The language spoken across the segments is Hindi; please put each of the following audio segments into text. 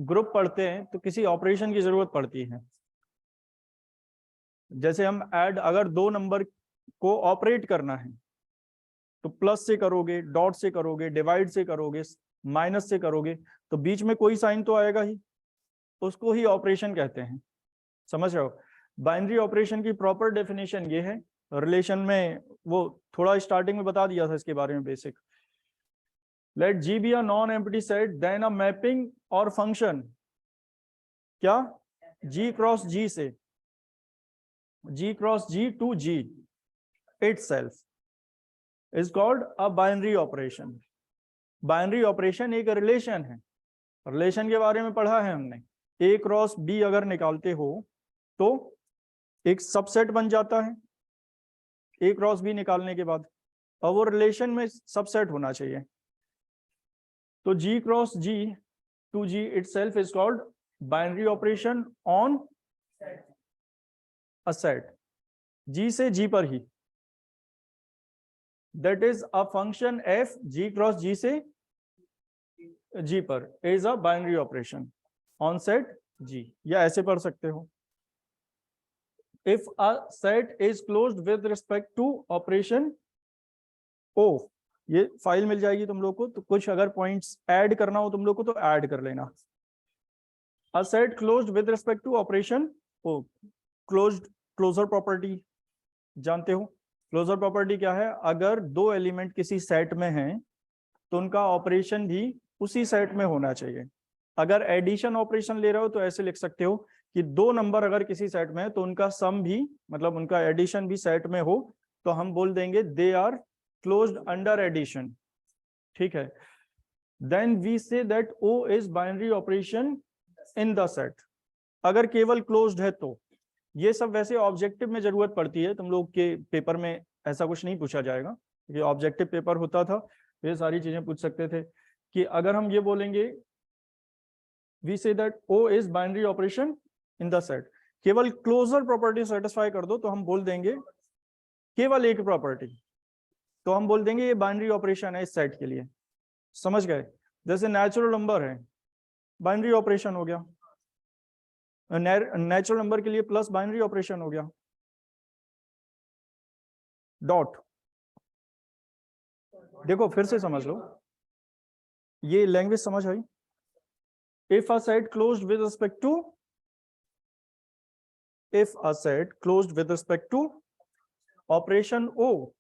ग्रुप पढ़ते हैं तो किसी ऑपरेशन की जरूरत पड़ती है। जैसे हम ऐड, अगर दो नंबर को ऑपरेट करना है तो प्लस से करोगे, डॉट से करोगे, डिवाइड से करोगे, माइनस से करोगे, तो बीच में कोई साइन तो आएगा ही, उसको ही ऑपरेशन कहते हैं। समझ रहे हो? बाइनरी ऑपरेशन की प्रॉपर डेफिनेशन ये है, रिलेशन में वो थोड़ा स्टार्टिंग में बता दिया था इसके बारे में basic. Let G be a non empty set then a mapping और फंक्शन क्या जी क्रॉस जी से, G cross G to ji itself is called a binary operation। Binary operation एक रिलेशन है। रिलेशन के बारे में पढ़ा है हमने, ए क्रॉस बी अगर निकालते हो तो एक सबसेट बन जाता है ए क्रॉस बी निकालने के बाद, और वो रिलेशन में सबसेट होना चाहिए। तो G cross G to ji itself is called binary operation on a set, G से जी पर ही। that is a function f g cross g से g पर is a binary operation on set g, या ऐसे पढ़ सकते हो if a set is closed with respect to operation o। ये फाइल मिल जाएगी तुम लोग को, तो कुछ अगर पॉइंट्स ऐड करना हो तुम लोग को तो ऐड कर लेना। a set closed with respect to operation o, closed closure property जानते हो। क्लोजर प्रॉपर्टी क्या है? अगर दो एलिमेंट किसी सेट में हैं तो उनका ऑपरेशन भी उसी सेट में होना चाहिए। अगर एडिशन ऑपरेशन ले रहे हो तो ऐसे लिख सकते हो कि दो नंबर अगर किसी सेट में है तो उनका सम भी, मतलब उनका एडिशन भी सेट में हो, तो हम बोल देंगे they are closed under addition. ठीक है, then we say that O is binary operation in the set. अगर केवल क्लोज्ड है तो ये सब वैसे ऑब्जेक्टिव में जरूरत पड़ती है, तुम लोग के पेपर में ऐसा कुछ नहीं पूछा जाएगा। ये ऑब्जेक्टिव पेपर होता था, ये सारी चीजें पूछ सकते थे कि अगर हम ये बोलेंगे we say that O is binary operation in the set, केवल क्लोजर प्रॉपर्टी सेटिस्फाई कर दो तो हम बोल देंगे केवल एक प्रॉपर्टी, तो हम बोल देंगे ये बाइनरी ऑपरेशन है इस सेट के लिए। समझ गए? जैसे नेचुरल नंबर है, बाइनरी ऑपरेशन हो गया। नेचुरल नंबर के लिए प्लस बाइनरी ऑपरेशन हो गया। डॉट, देखो फिर से समझ लो, ये लैंग्वेज समझ आई। If a set closed with respect to, if a set closed with respect to operation o,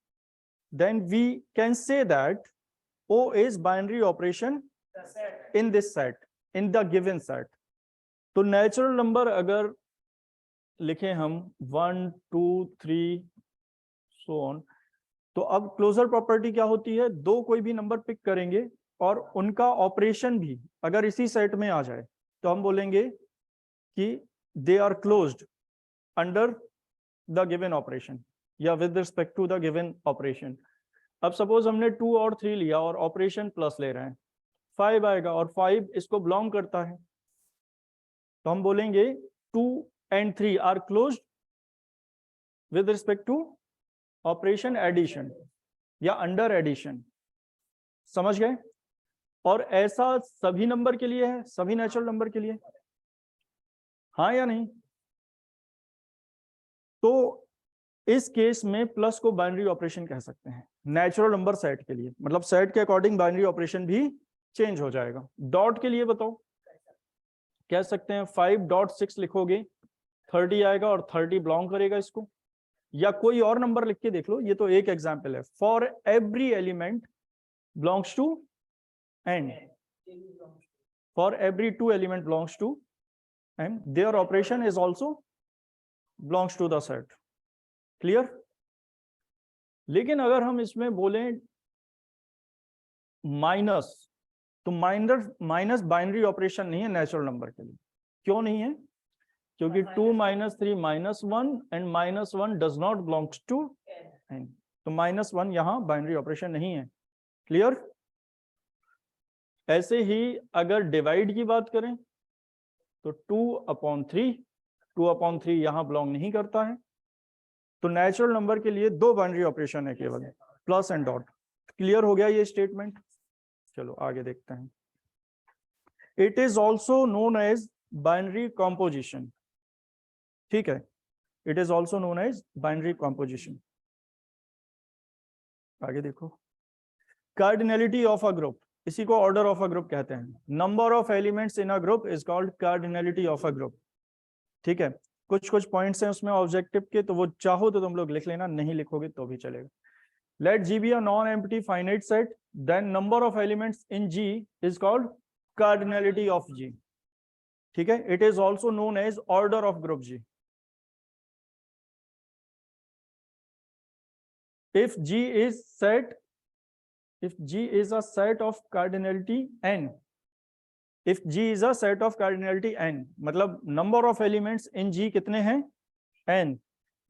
then we can say that o is binary operation in this set, in the given set। तो नेचुरल नंबर अगर लिखे हम 1 2 3 सो ऑन, तो अब क्लोजर प्रॉपर्टी क्या होती है? दो कोई भी नंबर पिक करेंगे और उनका ऑपरेशन भी अगर इसी सेट में आ जाए तो हम बोलेंगे कि they are closed under the given operation या with respect to the given operation. अब सपोज हमने 2 और 3 लिया और ऑपरेशन प्लस ले रहे हैं, 5 आएगा और 5 इसको बिलोंग करता है, तो हम बोलेंगे 2 and 3 are closed with respect to operation addition या अंडर एडिशन। समझ गए? और ऐसा सभी नंबर के लिए है, सभी नेचुरल नंबर के लिए, हाँ या नहीं? तो इस केस में प्लस को बाइनरी ऑपरेशन कह सकते हैं नेचुरल नंबर सेट के लिए, मतलब सेट के अकॉर्डिंग बाइनरी ऑपरेशन भी चेंज हो जाएगा। डॉट के लिए बताओ, कह सकते हैं 5.6 लिखोगे 30 आएगा और 30 बिलोंग करेगा इसको, या कोई और नंबर लिख के देख लो, ये तो एक एग्जांपल है। For every element belongs to N, for every 2 element belongs to N, their operation is also belongs to the set. Clear? लेकिन अगर हम इसमें बोलें माइनस, तो माइनस बाइनरी ऑपरेशन नहीं है नेचुरल नंबर के लिए। क्यों नहीं है? क्योंकि 2 - 3 -1 and -1 does not belongs to N, तो -1 यहां बाइनरी ऑपरेशन नहीं है। क्लियर? ऐसे ही अगर डिवाइड की बात करें तो 2/3 यहां बिलोंग नहीं करता है, तो नेचुरल नंबर के लिए 2 बाइनरी ऑपरेशन है केवल, प्लस एंड डॉट। क्लियर हो गया ये स्टेटमेंट? चलो आगे देखते हैं। It is also known as binary composition, ठीक है, it is also known as binary composition. आगे देखो, कार्डिनलिटी ऑफ अ ग्रुप, इसी को ऑर्डर ऑफ अ ग्रुप कहते हैं। Number of elements in a group is called cardinality of a group, ठीक है। कुछ कुछ पॉइंट्स हैं उसमें ऑब्जेक्टिव के, तो वो चाहो तो तुम लोग लिख लेना, नहीं लिखोगे तो भी चलेगा। Let G be a non empty finite set, then number of elements in G is called cardinality of G, ठीक है। It is also known as order of group G. if G is set, if G is a set of cardinality n, if G is a set of cardinality n, मतलब number of elements in G कितने हैं n,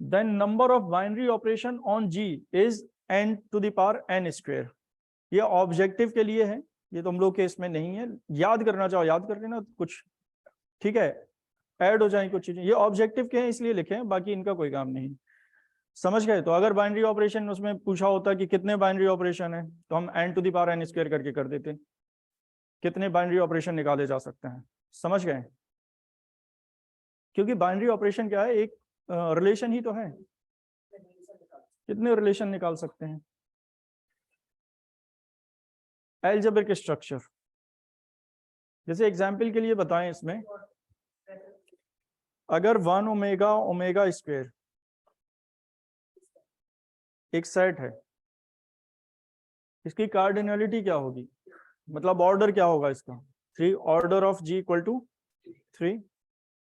then number of binary operation on G is n to the power n square। ये ऑब्जेक्टिव के लिए है, ये तुम लोग के इसमें नहीं है, याद करना चाहो याद कर लेना कुछ, ठीक है, ऐड हो जाए कुछ चीजें, ये ऑब्जेक्टिव के हैं इसलिए लिखे हैं, बाकी इनका कोई काम नहीं। समझ गए? तो अगर बाइनरी ऑपरेशन उसमें पूछा होता कि कितने बाइनरी ऑपरेशन है, तो हम n to the power n square करके कर देते, कितने बाइनरी ऑपरेशन निकाले जा सकते हैं। समझ गए? क्योंकि बाइनरी ऑपरेशन क्या है, एक रिलेशन ही तो है, कितने रिलेशन निकाल सकते हैं। एल्जेब्रिक स्ट्रक्चर, जैसे एग्जाम्पल के लिए बताएं, इसमें अगर 1 ओमेगा ओमेगा स्क्वायर एक सेट है, इसकी कार्डिनलिटी क्या होगी, मतलब ऑर्डर क्या होगा इसका, 3, order of G equal to 3,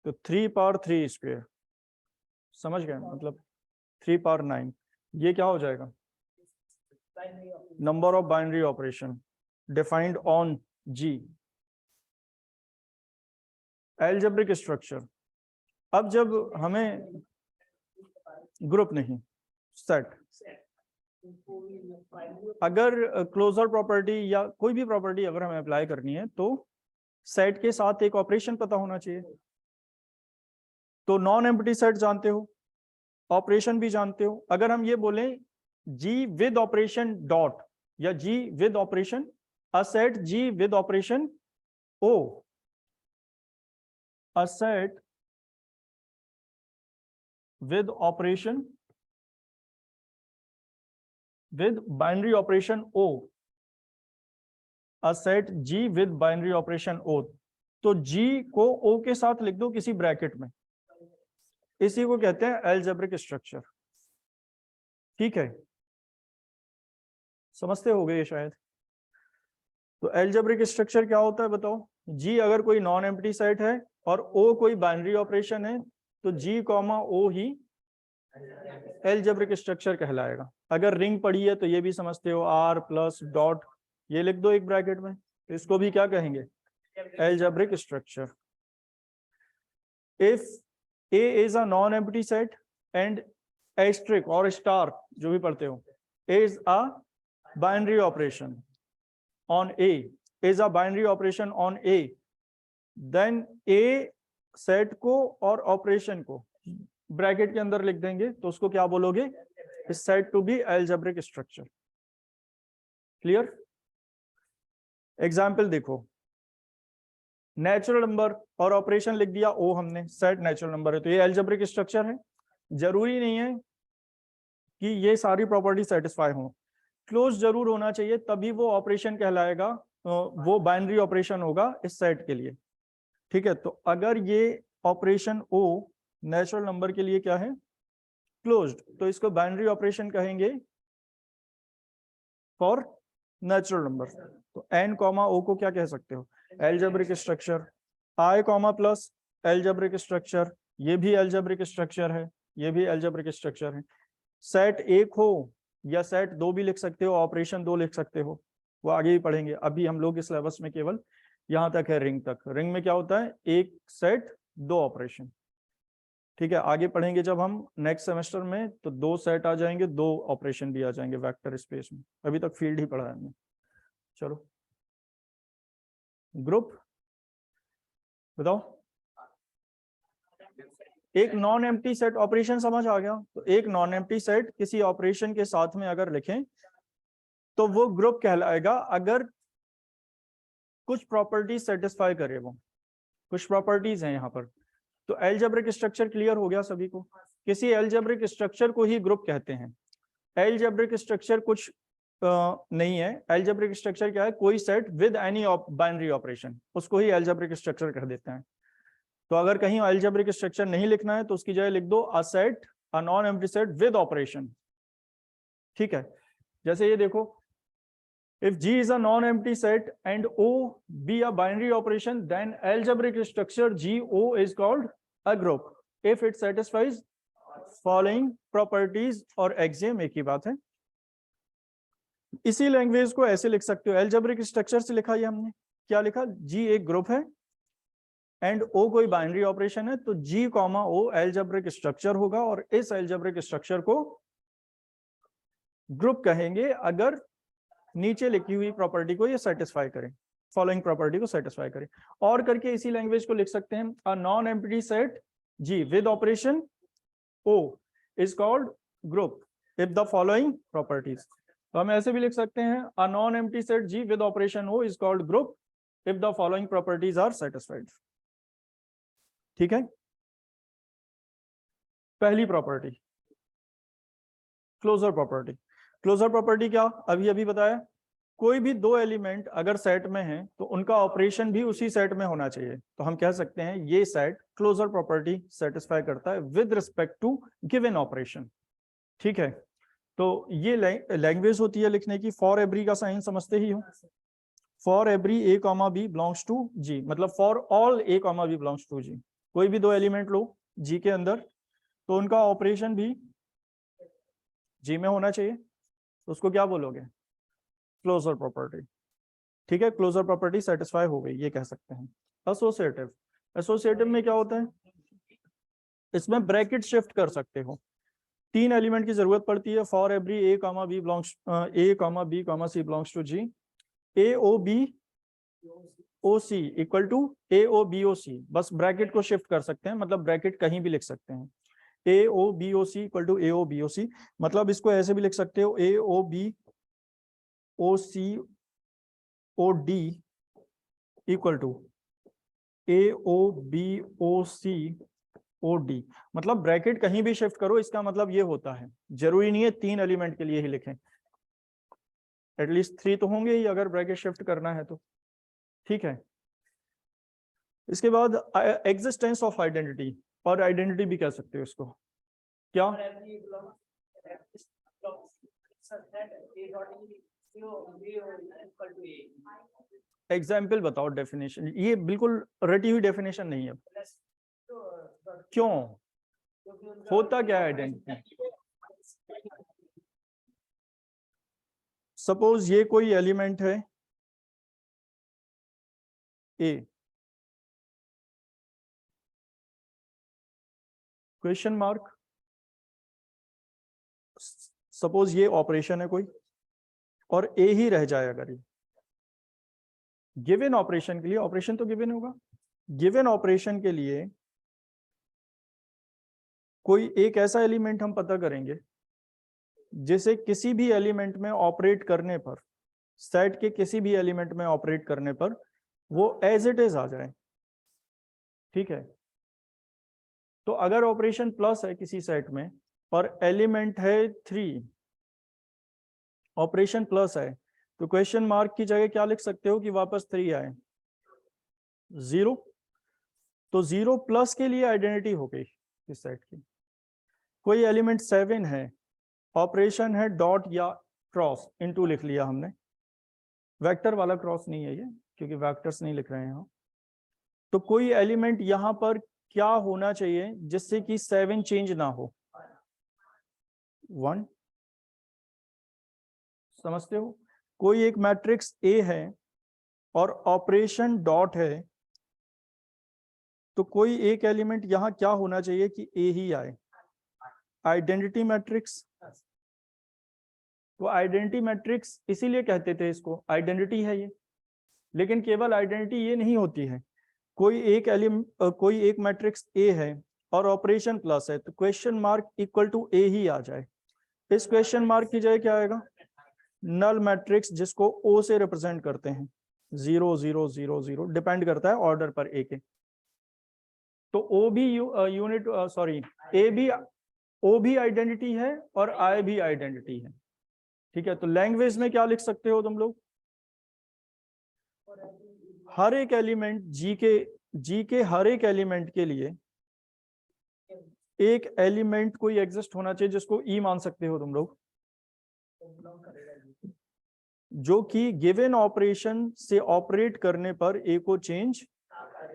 तो 3 पावर 3 स्क्वायर, समझ गए, मतलब 3 पावर 9, ये क्या हो जाएगा, number of binary operation defined on G. Algebraic structure, अब जब हमें ग्रुप नहीं सेट, अगर क्लोजर प्रॉपर्टी या कोई भी प्रॉपर्टी अगर हमें अप्लाई करनी है, तो सेट के साथ एक ऑपरेशन पता होना चाहिए। तो नॉन एम्प्टी सेट जानते हो, ऑपरेशन भी जानते हो। अगर हम ये बोलें जी विद ऑपरेशन डॉट या G with operation a set G with operation O, a set with operation with binary operation O, a set G with binary operation O, तो G को O के साथ लिख दो किसी ब्रैकेट में, इसी को कहते हैं एल्जेब्रिक स्ट्रक्चर, ठीक है, समझते हो गए शायद। तो एल्जेब्रिक स्ट्रक्चर क्या होता है बताओ, G अगर कोई नॉन एम्प्टी सेट है और O कोई बाइनरी ऑपरेशन है, तो G कॉमा O ही एल्जेब्रिक स्ट्रक्चर कहलाएगा। अगर रिंग पड़ी है तो ये भी समझते हो, R प्लस डॉट ये लिख दो एक ब्रैकेट में, तो इसको भी क्या कहेंगे, algebraic structure. If A is a non empty set and asterisk और स्टार जो भी पढ़ते हो is a binary operation on A, is a binary operation on A, then A set को और ऑपरेशन को ब्रैकेट के अंदर लिख देंगे, तो उसको क्या बोलोगे, is said to be algebraic structure. Clear? Example देखो, नेचुरल नंबर और ऑपरेशन लिख दिया ओ हमने, सेट नेचुरल नंबर है, तो ये एल्जेब्रिक स्ट्रक्चर है। जरूरी नहीं है कि ये सारी प्रॉपर्टी सेटिस्फाई हो, क्लोज जरूर होना चाहिए, तभी वो ऑपरेशन कहलाएगा, वो बाइनरी ऑपरेशन होगा इस सेट के लिए, ठीक है। तो अगर ये ऑपरेशन ओ नेचुरल नंबर के लिए क्या है, क्लोज्ड, तो इसको बाइनरी ऑपरेशन कहेंगे फॉर नेचुरल नंबर। तो n कॉमा ओ को क्या कह सकते हो, algebraic structure. i comma plus algebraic structure, ये भी एल्जेब्रिक स्ट्रक्चर है, ये भी एल्जेब्रिक स्ट्रक्चर है। सेट एक हो या सेट दो भी लिख सकते हो, ऑपरेशन दो लिख सकते हो, वो आगे ही पढ़ेंगे। अभी हम लोग इस सिलेबस में केवल यहाँ तक है, रिंग तक। रिंग में क्या होता है, एक सेट दो ऑपरेशन, ठीक है। आगे पढ़ेंगे जब हम नेक्स्ट सेमेस्टर में, तो दो सेट आ जाएंगे, दो ऑपरेशन भी आ जाएंगे वेक्टर स्पेस में। अभी तक फील्ड ही पढ़ा है हमने। चलो ग्रुप बताओ, एक नॉन एम्प्टी सेट, ऑपरेशन समझ आ गया। तो एक नॉन एम्प्टी सेट किसी ऑपरेशन के साथ में अगर लिखें तो वो ग्रुप कहलाएगा, अगर कुछ प्रॉपर्टीज सेटिस्फाई करे, वो कुछ प्रॉपर्टीज हैं यहाँ पर। तो अलजेब्रिक स्ट्रक्चर क्लियर हो गया सभी को? किसी अलजेब्रिक स्ट्रक्चर को ही ग्रुप कहते हैं। अलजेब्रिक स्ट्रक्चर कुछ नहीं है। अलजेब्रिक स्ट्रक्चर क्या है? कोई set with any binary operation, उसको ही अलजेब्रिक स्ट्रक्चर कह देते हैं। तो अगर कहीं अलजेब्रिक स्ट्रक्चर नहीं लिखना है तो उसकी जगह लिख दो a set, a non empty set with operation. ठीक है, जैसे ये देखो, if G is a non-empty set and O be a binary operation, then algebraic structure GO is called a group if it satisfies following properties और axiom एक ही बात है। इसी लैंग्वेज को ऐसे लिख सकते हो, algebraic स्ट्रक्चर से लिखा ये हमने, क्या लिखा? G एक ग्रुप है एंड O कोई बाइनरी ऑपरेशन है, तो G comma O algebraic structure होगा और इस algebraic स्ट्रक्चर को ग्रुप कहेंगे अगर नीचे लिखी हुई प्रॉपर्टी को ये सेटिस्फाई करें, फॉलोइंग प्रॉपर्टी को सेटिस्फाई करें। और करके इसी लैंग्वेज को लिख सकते हैं, a non empty set G with operation O is called group if the following properties. तो हम ऐसे भी लिख सकते हैं, a non empty set G with operation O is called group if the following properties are satisfied. ठीक है, पहली property closure property. Closure property क्या? अभी अभी बताया, कोई भी दो एलिमेंट अगर सेट में हैं तो उनका ऑपरेशन भी उसी सेट में होना चाहिए। तो हम कह सकते हैं ये सेट क्लोजर प्रॉपर्टी सेटिस्फाई करता है with respect to given operation. ठीक है, तो ये लैंग्वेज होती है लिखने की। फॉर एवरी का साइन समझते ही हो, for every A comma B belongs to G, मतलब for all A comma B belongs to G. कोई भी दो एलिमेंट लो जी के अंदर तो उनका ऑपरेशन भी जी में होना चाहिए, तो उसको क्या बोलोगे? Closure property. ठीक है, क्लोजर प्रॉपर्टी सेटिस्फाई हो गई, ये कह सकते हैं। एसोसिएटिव, एसोसिएटिव में क्या होता है? इसमें ब्रैकेट शिफ्ट कर सकते हो। तीन एलिमेंट की जरूरत पड़ती है for every A comma B belongs A comma B comma C belongs to G, A O B O C equal to A O B O C. बस ब्रैकेट को शिफ्ट कर सकते हैं, मतलब ब्रैकेट कहीं भी लिख सकते हैं। A O B O C equal to A O B O C, मतलब इसको ऐसे भी लिख सकते हो, A O B O C O D equal to A O B O C O D. मतलब ब्रैकेट कहीं भी शिफ्ट करो, इसका मतलब ये होता है। जरूरी नहीं है तीन एलिमेंट के लिए ही लिखें, एटलीस्ट 3 तो होंगे ही अगर ब्रैकेट शिफ्ट करना है तो। ठीक है, इसके बाद एग्जिस्टेंस ऑफ आइडेंटिटी, और आइडेंटिटी भी कह सकते हो इसको, क्या? एग्जाम्पल बताओ, डेफिनेशन। ये बिल्कुल रटी हुई डेफिनेशन नहीं है। क्यों? होता क्या है आइडेंटिटी? सपोज ये कोई एलिमेंट है ए, क्वेश्चन मार्क। सपोज ये ऑपरेशन है कोई और ए ही रह जाए अगर ये गिवन ऑपरेशन के लिए, ऑपरेशन तो गिवन होगा, गिवन ऑपरेशन के लिए कोई एक ऐसा एलिमेंट हम पता करेंगे जिसे किसी भी एलिमेंट में ऑपरेट करने पर, सेट के किसी भी एलिमेंट में ऑपरेट करने पर वो एज इट इज आ जाए। ठीक है, तो अगर ऑपरेशन प्लस है किसी सेट में और एलिमेंट है 3, ऑपरेशन प्लस है, तो क्वेश्चन मार्क की जगह क्या लिख सकते हो कि वापस 3 आए? 0। तो 0 प्लस के लिए आइडेंटिटी हो गई इस सेट की। कोई एलिमेंट 7 है, ऑपरेशन है डॉट या क्रॉस, इनटू लिख लिया हमने, वेक्टर वाला क्रॉस नहीं है ये क्योंकि वेक्टर्स नहीं लिख रहे हैं यहाँ। तो कोई एलिमेंट यहां पर क्या होना चाहिए जिससे कि 7 चेंज ना हो? 1। समझते हो? कोई एक मैट्रिक्स ए है और ऑपरेशन डॉट है, तो कोई एक एलिमेंट यहां क्या होना चाहिए कि ए ही आए? Identity matrix. तो आइडेंटिटी मैट्रिक्स इसीलिए कहते थे इसको, आइडेंटिटी है ये। लेकिन केवल आइडेंटिटी ये नहीं होती है, कोई एक मैट्रिक्स ए है और ऑपरेशन प्लस है, तो क्वेश्चन मार्क इक्वल टू ए ही आ जाए। इस क्वेश्चन मार्क की जगह क्या आएगा? नल मैट्रिक्स, जिसको ओ से रिप्रेजेंट करते हैं, 0 0 0 0, डिपेंड करता है ऑर्डर पर ए के। तो ओ भी यूनिट सॉरी ए भी ओ भी आइडेंटिटी है और आई भी आइडेंटिटी है। ठीक है, तो लैंग्वेज में क्या लिख सकते हो तुम लोग, हर एक एलिमेंट जी के हर एक एलिमेंट के लिए एक एलिमेंट कोई एग्जिस्ट होना चाहिए जिसको ई मान सकते हो तुम लोग, जो कि गिवन ऑपरेशन से ऑपरेट करने पर ए को चेंज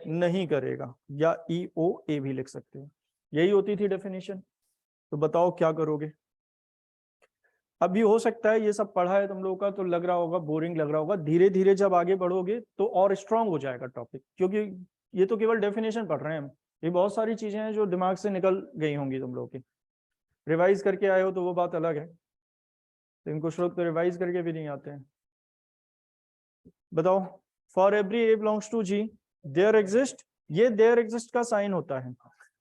नहीं करेगा, या ई ओ ए भी लिख सकते हो। यही होती थी डेफिनेशन। तो बताओ क्या करोगे। अभी हो सकता है ये सब पढ़ा है तुम लोगों का तो लग रहा होगा, बोरिंग लग रहा होगा, धीरे धीरे जब आगे बढ़ोगे तो और स्ट्रांग हो जाएगा टॉपिक, क्योंकि ये तो केवल डेफिनेशन पढ़ रहे हैं हम। ये बहुत सारी चीजें हैं जो दिमाग से निकल गई होंगी तुम लोगों की। रिवाइज करके आए हो तो वो बात अलग है, लेकिन कुछ लोग तो रिवाइज करके भी नहीं आते हैं। बताओ, for every A belongs to G there exist, ये देयर एग्जिस्ट का साइन होता है।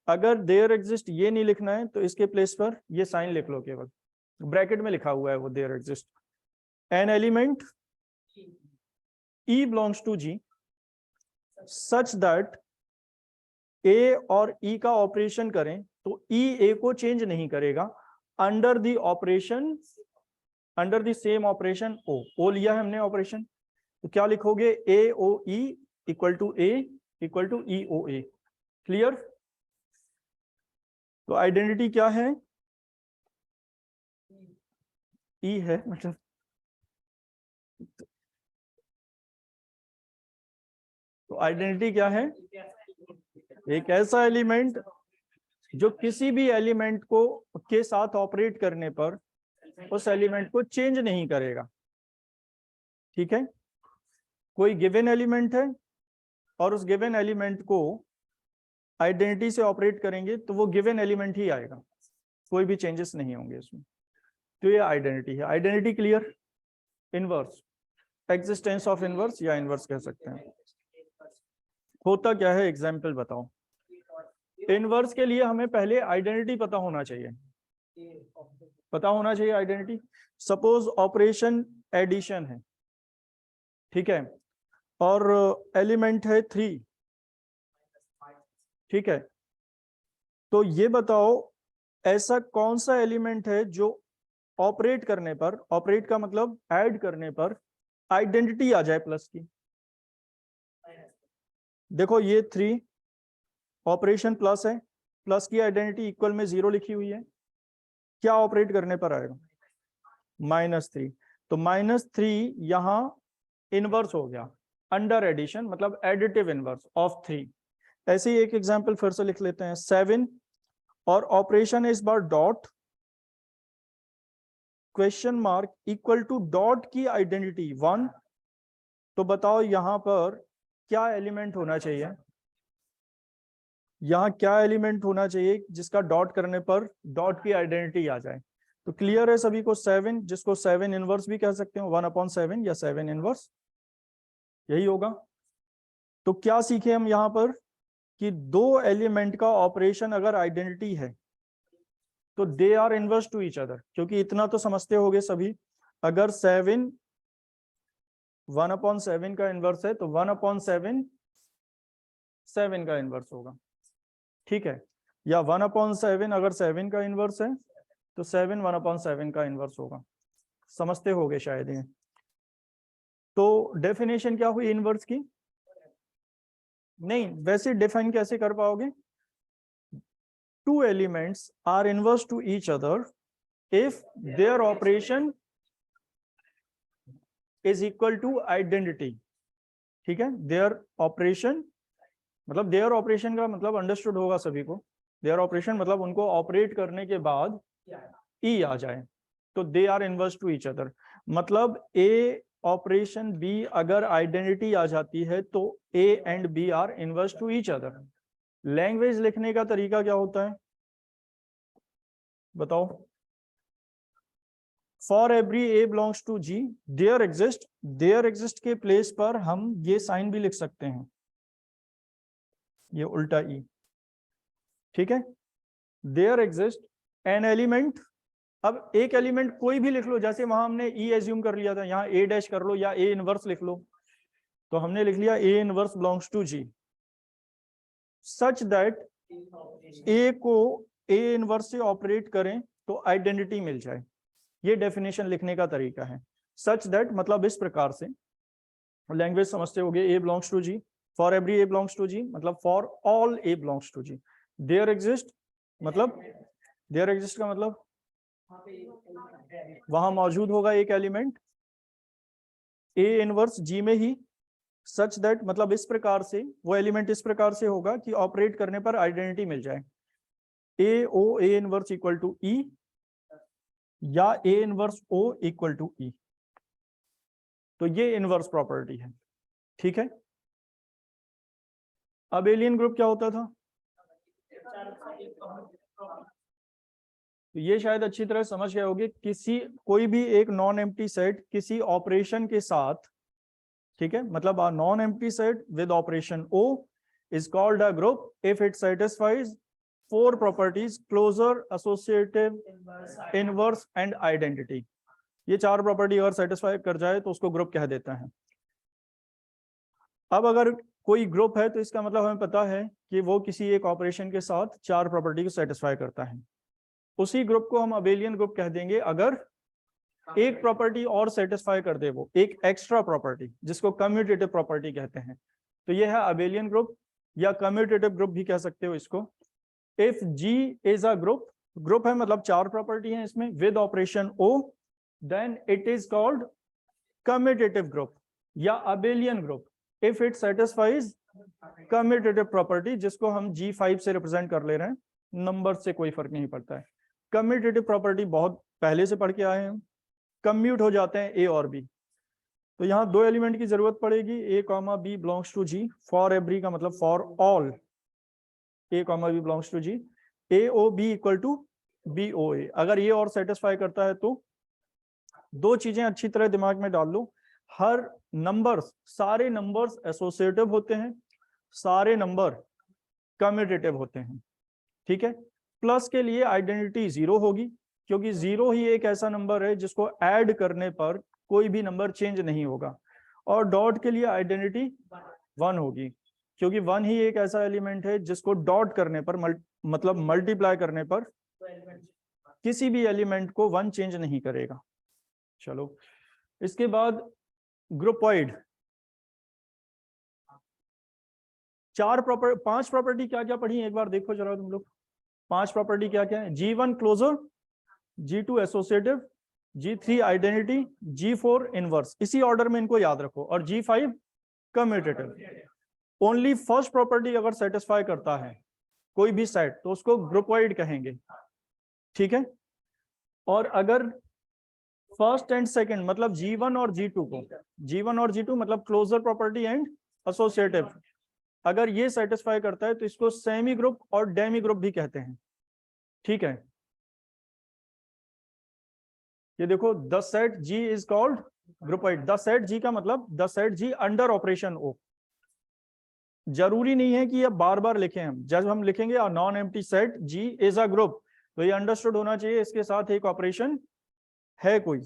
अगर देयर एग्जिस्ट ये नहीं लिखना है तो इसके प्लेस पर ये साइन लिख लो, केवल ब्रैकेट में लिखा हुआ है वो there exist an element E belongs to G such that A और ई का ऑपरेशन करें तो ई ए को चेंज नहीं करेगा under the operation, under the same operation O लिया है हमने ऑपरेशन, तो क्या लिखोगे A O E equal to A equal to E O A. Clear. तो आइडेंटिटी क्या है, ई है मतलब। तो आइडेंटिटी क्या है, एक ऐसा एलिमेंट जो किसी भी एलिमेंट को के साथ ऑपरेट करने पर उस एलिमेंट को चेंज नहीं करेगा। ठीक है, कोई गिवन एलिमेंट है और उस गिवन एलिमेंट को आइडेंटिटी से ऑपरेट करेंगे तो वो गिवन एलिमेंट ही आएगा, कोई भी चेंजेस नहीं होंगे इसमें। तो ये आइडेंटिटी है। Identity clear. Inverse, existence of inverse या इनवर्स कह सकते हैं। होता क्या है, एग्जाम्पल बताओ। इनवर्स के लिए हमें पहले आइडेंटिटी पता होना चाहिए, पता होना चाहिए आइडेंटिटी। सपोज ऑपरेशन एडिशन है, ठीक है, और एलिमेंट है 3, ठीक है, तो ये बताओ ऐसा कौन सा एलिमेंट है जो ऑपरेट करने पर, ऑपरेट का मतलब ऐड करने पर आइडेंटिटी आ जाए प्लस की। देखो ये 3 ऑपरेशन प्लस है, प्लस की आइडेंटिटी इक्वल में 0 लिखी हुई है, क्या ऑपरेट करने पर आएगा -3। तो -3 यहां इनवर्स हो गया अंडर एडिशन, मतलब एडिटिव इनवर्स ऑफ 3। ऐसे ही एक एग्जांपल फिर से लिख लेते हैं, 7 और ऑपरेशन है इस बार dot question mark equal to dot की आइडेंटिटी 1। तो बताओ यहां पर क्या एलिमेंट होना चाहिए, यहां क्या एलिमेंट होना चाहिए जिसका डॉट करने पर डॉट की आइडेंटिटी आ जाए। तो क्लियर है सभी को, 7, जिसको 7 इनवर्स भी कह सकते हो, 1/7 या 7 इनवर्स, यही होगा। तो क्या सीखे हम यहां पर कि दो एलिमेंट का ऑपरेशन अगर आइडेंटिटी है तो they are inverse to each other, क्योंकि इतना तो समझते होगे सभी, अगर 7 1/7 का इनवर्स है तो 1/7 7 का इनवर्स होगा, ठीक है, या 1/7 अगर 7 का इनवर्स है तो 7 1/7 का इनवर्स होगा। समझते होगे शायद ये। तो डेफिनेशन क्या हुई इनवर्स की, नहीं वैसे डिफाइन कैसे कर पाओगे, 2 elements are inverse to each other if their operation is equal to identity। ठीक है, their operation मतलब their operation का मतलब अंडरस्टूड होगा सभी को, their operation मतलब उनको ऑपरेट करने के बाद ई आ जाए तो they are inverse to each other. मतलब ए ऑपरेशन बी अगर आइडेंटिटी आ जाती है तो A and B are inverse to each other. Language लिखने का तरीका क्या होता है बताओ, for every A belongs to G there exist, there exist के प्लेस पर हम ये साइन भी लिख सकते हैं, ये उल्टा ई, ठीक है, देयर एग्जिस्ट एन एलिमेंट। अब एक एलिमेंट कोई भी लिख लो, जैसे वहां हमने ई एज्यूम कर लिया था, यहाँ ए डैश कर लो या ए इनवर्स लिख लो, तो हमने लिख लिया A inverse belongs to G such that A को ए इनवर्स से ऑपरेट करें तो आइडेंटिटी मिल जाए। ये डेफिनेशन लिखने का तरीका है। सच दैट मतलब इस प्रकार से, लैंग्वेज समझते होगे, A belongs to G, for every A belongs to G मतलब for all A belongs to G. There exist मतलब, देयर एग्जिस्ट का मतलब वहां मौजूद होगा एक एलिमेंट ए इनवर्स जी में ही, सच दैट मतलब इस प्रकार से, वो एलिमेंट इस प्रकार से होगा कि ऑपरेट करने पर आइडेंटिटी मिल जाए। A O A inverse equal to E या A inverse O equal to E, तो ये इनवर्स प्रॉपर्टी है। ठीक है, अब एलियन ग्रुप क्या होता था, तो ये शायद अच्छी तरह समझ गए होगे। किसी कोई भी एक नॉन एम्प्टी सेट किसी ऑपरेशन के साथ, ठीक है, मतलब a non-empty set with operation O is called a group if it satisfies four properties: closure, associative, inverse and identity। ये चार प्रॉपर्टी अगर सेटिस्फाई कर जाए तो उसको ग्रुप कह देता है। अब अगर कोई ग्रुप है तो इसका मतलब हमें पता है कि वो किसी एक ऑपरेशन के साथ चार प्रॉपर्टी को सेटिस्फाई करता है। उसी ग्रुप को हम अबेलियन ग्रुप कह देंगे अगर एक प्रॉपर्टी और सेटिस्फाई कर दे, वो एक एक्स्ट्रा प्रॉपर्टी जिसको कम्यूटेटिव प्रॉपर्टी कहते हैं। तो ये है अबेलियन ग्रुप या कम्यूटेटिव ग्रुप भी कह सकते हो इसको। If G is a group, group है मतलब चार प्रॉपर्टी है इसमें with operation O, then it is called commutative group या abelian group if it satisfies commutative property, जिसको हम G5 से रिप्रेजेंट कर ले रहे हैं, नंबर से कोई फर्क नहीं पड़ता है। कम्यूटेटिव प्रॉपर्टी बहुत पहले से पढ़ के आए हैं, कम्यूट हो जाते हैं ए और बी। तो यहाँ दो एलिमेंट की जरूरत पड़ेगी, A comma B belongs to G, for every का मतलब for all A comma B belongs to G, A O B equal to B O A. अगर ये और सेटिस्फाई करता है तो दो चीजें अच्छी तरह दिमाग में डाल लो, हर नंबर्स, सारे नंबर्स एसोसिएटिव होते हैं, सारे नंबर कम्यूटेटिव होते हैं। ठीक है, प्लस के लिए आइडेंटिटी जीरो होगी क्योंकि जीरो ही एक ऐसा नंबर है जिसको ऐड करने पर कोई भी नंबर चेंज नहीं होगा, और डॉट के लिए आइडेंटिटी 1 होगी क्योंकि 1 ही एक ऐसा एलिमेंट है जिसको डॉट करने पर मतलब मल्टीप्लाई करने पर किसी भी एलिमेंट को 1 चेंज नहीं करेगा। चलो, इसके बाद ग्रुपॉइड। पांच प्रॉपर्टी क्या क्या पढ़ी एक बार देखो जरा तुम लोग। पांच प्रॉपर्टी क्या क्या है, G1 closure, G2 associative, G3 identity, G4 inverse, इसी ऑर्डर में इनको याद रखो, और G5 commutative. Only first property अगर सेटिस्फाई करता है कोई भी सेट तो उसको ग्रुपॉइड कहेंगे। ठीक है, और अगर फर्स्ट एंड सेकंड मतलब G1 और G2 को, G1 और G2 मतलब क्लोजर प्रॉपर्टी एंड एसोसिएटिव, अगर ये सेटिस्फाई करता है तो इसको सेमी ग्रुप और डेमी ग्रुप भी कहते हैं। ठीक है, ये देखो the set G is called groupoid. The set G का मतलब the set G under operation O। जरूरी नहीं है कि ये बार बार लिखें हम, जब हम लिखेंगे अ non empty set G is a group तो ये अंडरस्टूड होना चाहिए इसके साथ एक ऑपरेशन है कोई।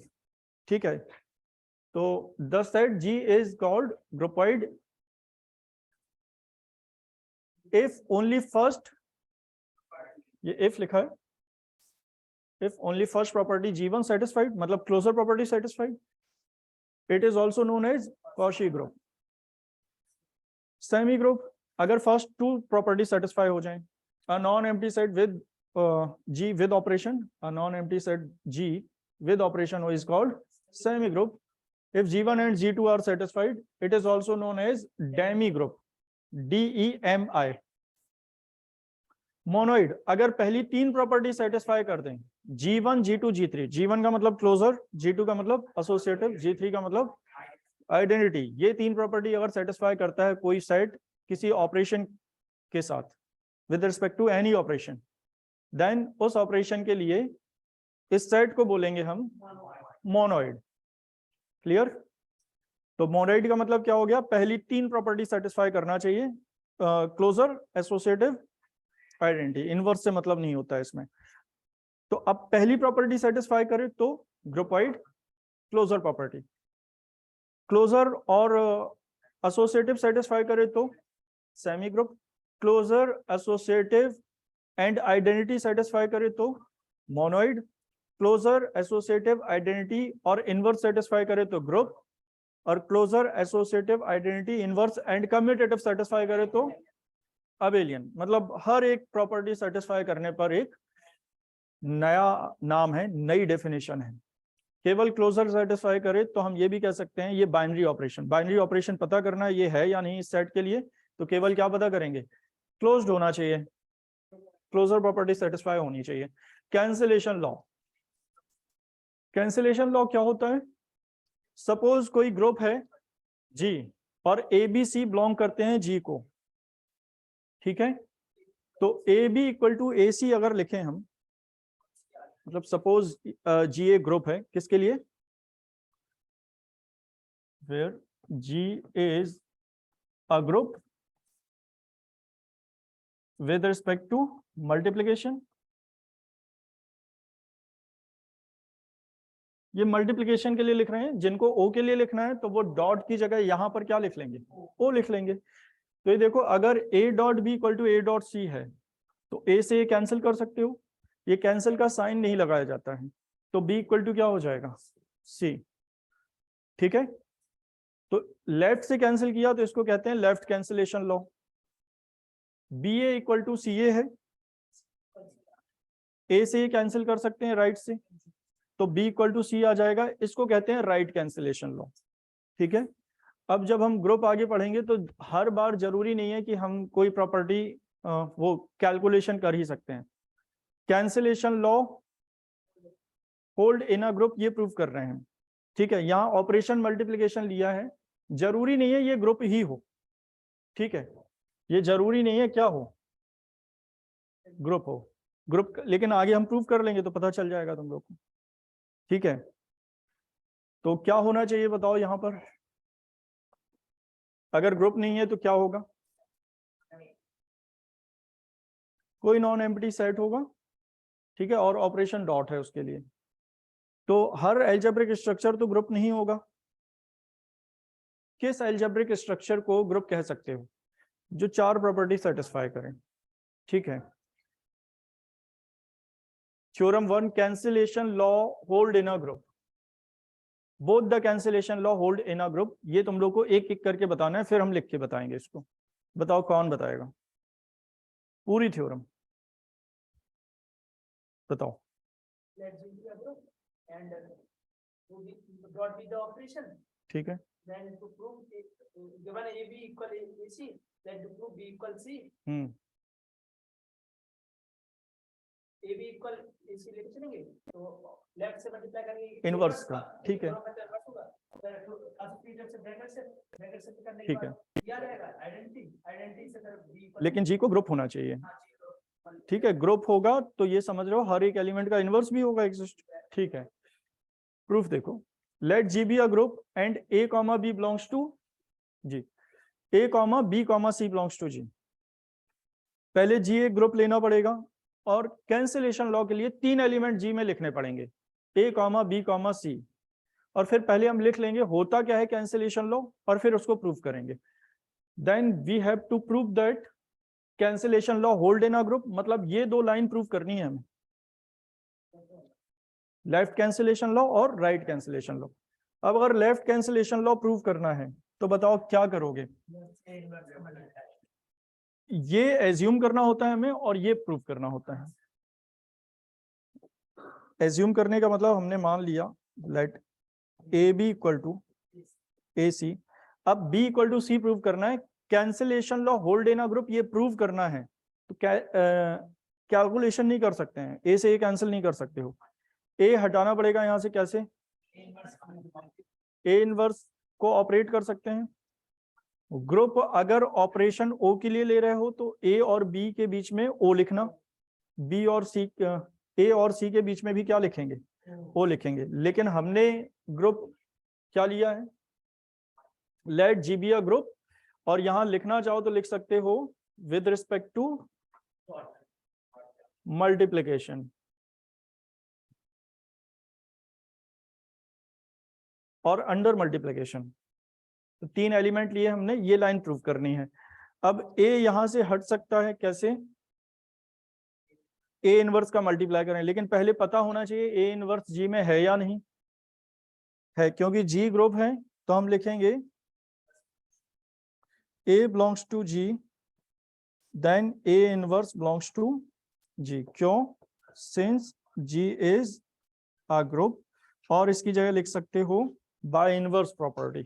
ठीक है, तो the set G is called groupoid if only first, ये इफ लिखा है, if only first property G1 satisfied मतलब closure property satisfied, it is also known as Cauchy group। Semi group अगर first two property satisfy हो जाएं, a non-empty set with G with operation, a non-empty set G with operation O is called semi group। If G1 and G2 are satisfied, it is also known as demi group, DEMI। Monoid अगर पहली तीन प्रॉपर्टी सेटिस्फाई कर दें, G1 G2 G3, G1 का मतलब क्लोजर, G2 का मतलब एसोसिएटिव, G3 का मतलब आइडेंटिटी, ये तीन प्रॉपर्टी अगर सेटिस्फाई करता है कोई सेट किसी ऑपरेशन के साथ with respect to any operation, then उस ऑपरेशन के लिए इस सेट को बोलेंगे हम मोनोइड। क्लियर? तो मोनोइड का मतलब क्या हो गया, पहली तीन प्रॉपर्टी सेटिस्फाई करना चाहिए, क्लोजर, एसोसिएटिव, आइडेंटिटी, इनवर्स से मतलब नहीं होता है इसमें। तो अब पहली प्रॉपर्टी सेटिस्फाई करे तो ग्रुपॉइड, क्लोजर प्रॉपर्टी। क्लोजर और एसोसिएटिव सेटिस्फाई करे तो semi group, closure associative and identity satisfy करे तो मोनोइड, क्लोजर एसोसिएटिव आइडेंटिटी और इनवर्स सेटिस्फाई करे तो ग्रुप, और closure associative identity inverse and commutative satisfy करे तो अबेलियन। मतलब हर एक प्रॉपर्टी सेटिस्फाई करने पर एक नया नाम है, नई डेफिनेशन है। केवल क्लोजर सेटिस्फाई करे तो हम ये भी कह सकते हैं ये बाइनरी ऑपरेशन। बाइनरी ऑपरेशन पता करना ये है या नहीं इस सेट के लिए, तो केवल क्या पता करेंगे, क्लोज्ड होना चाहिए, क्लोजर प्रॉपर्टी सेटिस्फाई होनी चाहिए। कैंसिलेशन लॉ, कैंसिलेशन लॉ क्या होता है? सपोज कोई ग्रुप है जी और ए बी सी बिलोंग करते हैं जी को, ठीक है, तो ए बी इक्वल टू ए सी अगर लिखें हम, मतलब सपोज जी ए ग्रुप है किसके लिए, where G is a group with respect to multiplication। ये मल्टीप्लिकेशन के लिए लिख रहे हैं, जिनको ओ के लिए लिखना है तो वो डॉट की जगह यहां पर क्या लिख लेंगे, ओ लिख लेंगे। तो ये देखो अगर A dot B equal to A dot C है तो ए से ये कैंसिल कर सकते हो, ये कैंसिल का साइन नहीं लगाया जाता है, तो बी इक्वल टू क्या हो जाएगा, सी, ठीक है। तो लेफ्ट से कैंसिल किया तो इसको कहते हैं left cancellation law. B A equal to C A है, ए से ये कैंसिल कर सकते हैं राइट से, तो बी इक्वल टू सी आ जाएगा, इसको कहते हैं राइट कैंसिलेशन लॉ, ठीक है। अब जब हम ग्रुप आगे पढ़ेंगे तो हर बार जरूरी नहीं है कि हम कोई प्रॉपर्टी वो कैलकुलेशन कर ही सकते हैं। Cancellation law hold in a group, ये प्रूव कर रहे हैं, ठीक है। यहाँ ऑपरेशन मल्टीप्लिकेशन लिया है, जरूरी नहीं है ये ग्रुप ही हो, ठीक है, ये जरूरी नहीं है क्या हो, ग्रुप हो, ग्रुप, लेकिन आगे हम प्रूव कर लेंगे तो पता चल जाएगा तुम लोग को, ठीक है। तो क्या होना चाहिए बताओ यहां पर, अगर ग्रुप नहीं है तो क्या होगा, कोई नॉन एम्प्टी सेट होगा, ठीक है, और ऑपरेशन डॉट है उसके लिए, तो हर एल्जेब्रिक स्ट्रक्चर तो ग्रुप नहीं होगा। किस एल्जेब्रिक स्ट्रक्चर को ग्रुप कह सकते हो, जो चार प्रॉपर्टी सेटिस्फाई करें, ठीक है। Theorem 1, cancellation law hold in a group, both the cancellation law hold in a group. ये तुम लोग को एक एक करके बताना है, फिर हम लिख के बताएंगे इसको। बताओ कौन बताएगा पूरी थ्योरम, बताओ। ठीक है, ए बी इक्वल इसी लेके चलेंगे तो लेफ्ट से मल्टीप्लाई करेंगे इनवर्स का, ठीक है, ठीक है, लेकिन जी को ग्रुप होना चाहिए, ठीक है। ग्रुप होगा तो ये समझ रहे हो हर एक एलिमेंट का इनवर्स भी होगा एग्जिस्ट, ठीक है। प्रूफ देखो, let G be a group and A comma B belongs to G, A comma B comma C belongs to G. पहले जी एक ग्रुप लेना पड़ेगा और कैंसिलेशन लॉ के लिए तीन एलिमेंट जी में लिखने पड़ेंगे, ए कॉमा बी कॉमा सी, और फिर पहले हम लिख लेंगे होता क्या है कैंसिलेशन लॉ और फिर उसको प्रूव करेंगे। Then we have to prove that cancellation law hold in a group, मतलब ये दो लाइन प्रूव करनी है हमें, लेफ्ट कैंसिलेशन लॉ और राइट कैंसिलेशन लॉ। अब अगर लेफ्ट कैंसिलेशन लॉ प्रूव करना है तो बताओ क्या करोगे, ये एज्यूम करना होता है हमें और ये प्रूव करना होता है। एज्यूम करने का मतलब हमने मान लिया let A B equal to A C, अब B equal to C prove करना है, cancellation law hold in a group ये प्रूव करना है, तो कैलकुलेशन नहीं कर सकते हैं, ए से ए कैंसिल नहीं कर सकते हो, ए हटाना पड़ेगा यहां से, कैसे, ए इनवर्स को ऑपरेट कर सकते हैं। ग्रुप अगर ऑपरेशन ओ के लिए ले रहे हो तो ए और बी के बीच में ओ लिखना, बी और सी, ए और सी के बीच में भी क्या लिखेंगे, ओ लिखेंगे। लेकिन हमने ग्रुप क्या लिया है, let G be a group, और यहां लिखना चाहो तो लिख सकते हो विद रिस्पेक्ट टू मल्टीप्लिकेशन और अंडर मल्टीप्लिकेशन, तो 3 एलिमेंट लिए हमने, ये लाइन प्रूव करनी है। अब ए यहां से हट सकता है कैसे, ए इनवर्स का मल्टीप्लाई करें, लेकिन पहले पता होना चाहिए ए इनवर्स जी में है या नहीं है, क्योंकि जी ग्रुप है तो हम लिखेंगे A belongs to G, then A inverse belongs to G। क्यों? Since G is a group, और इसकी जगह लिख सकते हो by inverse property।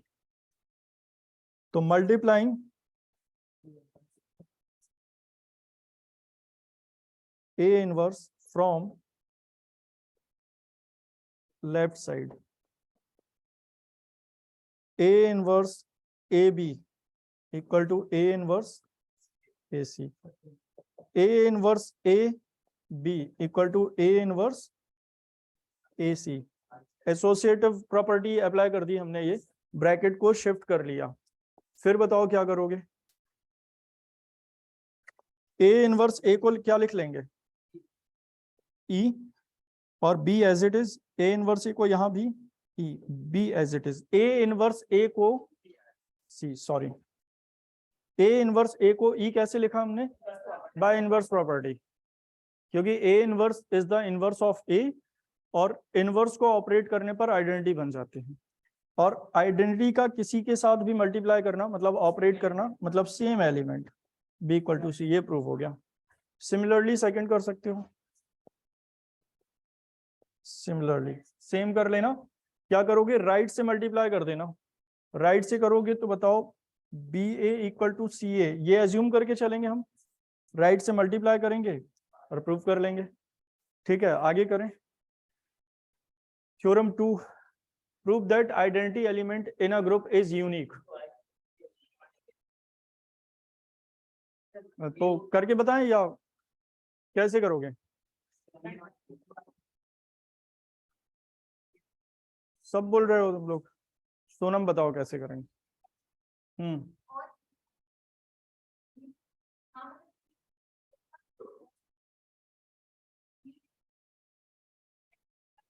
तो multiplying A inverse from left side, A inverse AB equal to A inverse AC, A inverse AB equal to A inverse AC। Associative property apply कर दी हमने, ये ब्रैकेट को शिफ्ट कर लिया। फिर बताओ क्या करोगे, ए इनवर्स ए को क्या लिख लेंगे, ई, और B as it is, A inverse A को यहां भी E, B as it is, A inverse A को C, sorry, A inverse A को ई कैसे लिखा हमने, बाय इनवर्स प्रॉपर्टी, क्योंकि A inverse is the inverse of A, और इनवर्स को ऑपरेट करने पर आइडेंटिटी बन जाते हैं, और आइडेंटिटी का किसी के साथ भी मल्टीप्लाई करना मतलब ऑपरेट करना मतलब same element, B equal to C, ये प्रूव हो गया। सिमिलरली सेकंड कर सकते हो, सिमिलरली सेम कर लेना। क्या करोगे, राइट से मल्टीप्लाई कर देना, राइट से करोगे तो बताओ B A equal to C ए, ये एज्यूम करके चलेंगे हम, राइट से मल्टीप्लाई करेंगे और प्रूव कर लेंगे। ठीक है, आगे करें। Theorem 2, prove that identity element in a group is unique. तो करके बताएं या कैसे करोगे, सब बोल रहे हो तुम लोग, सोनम बताओ कैसे करेंगे।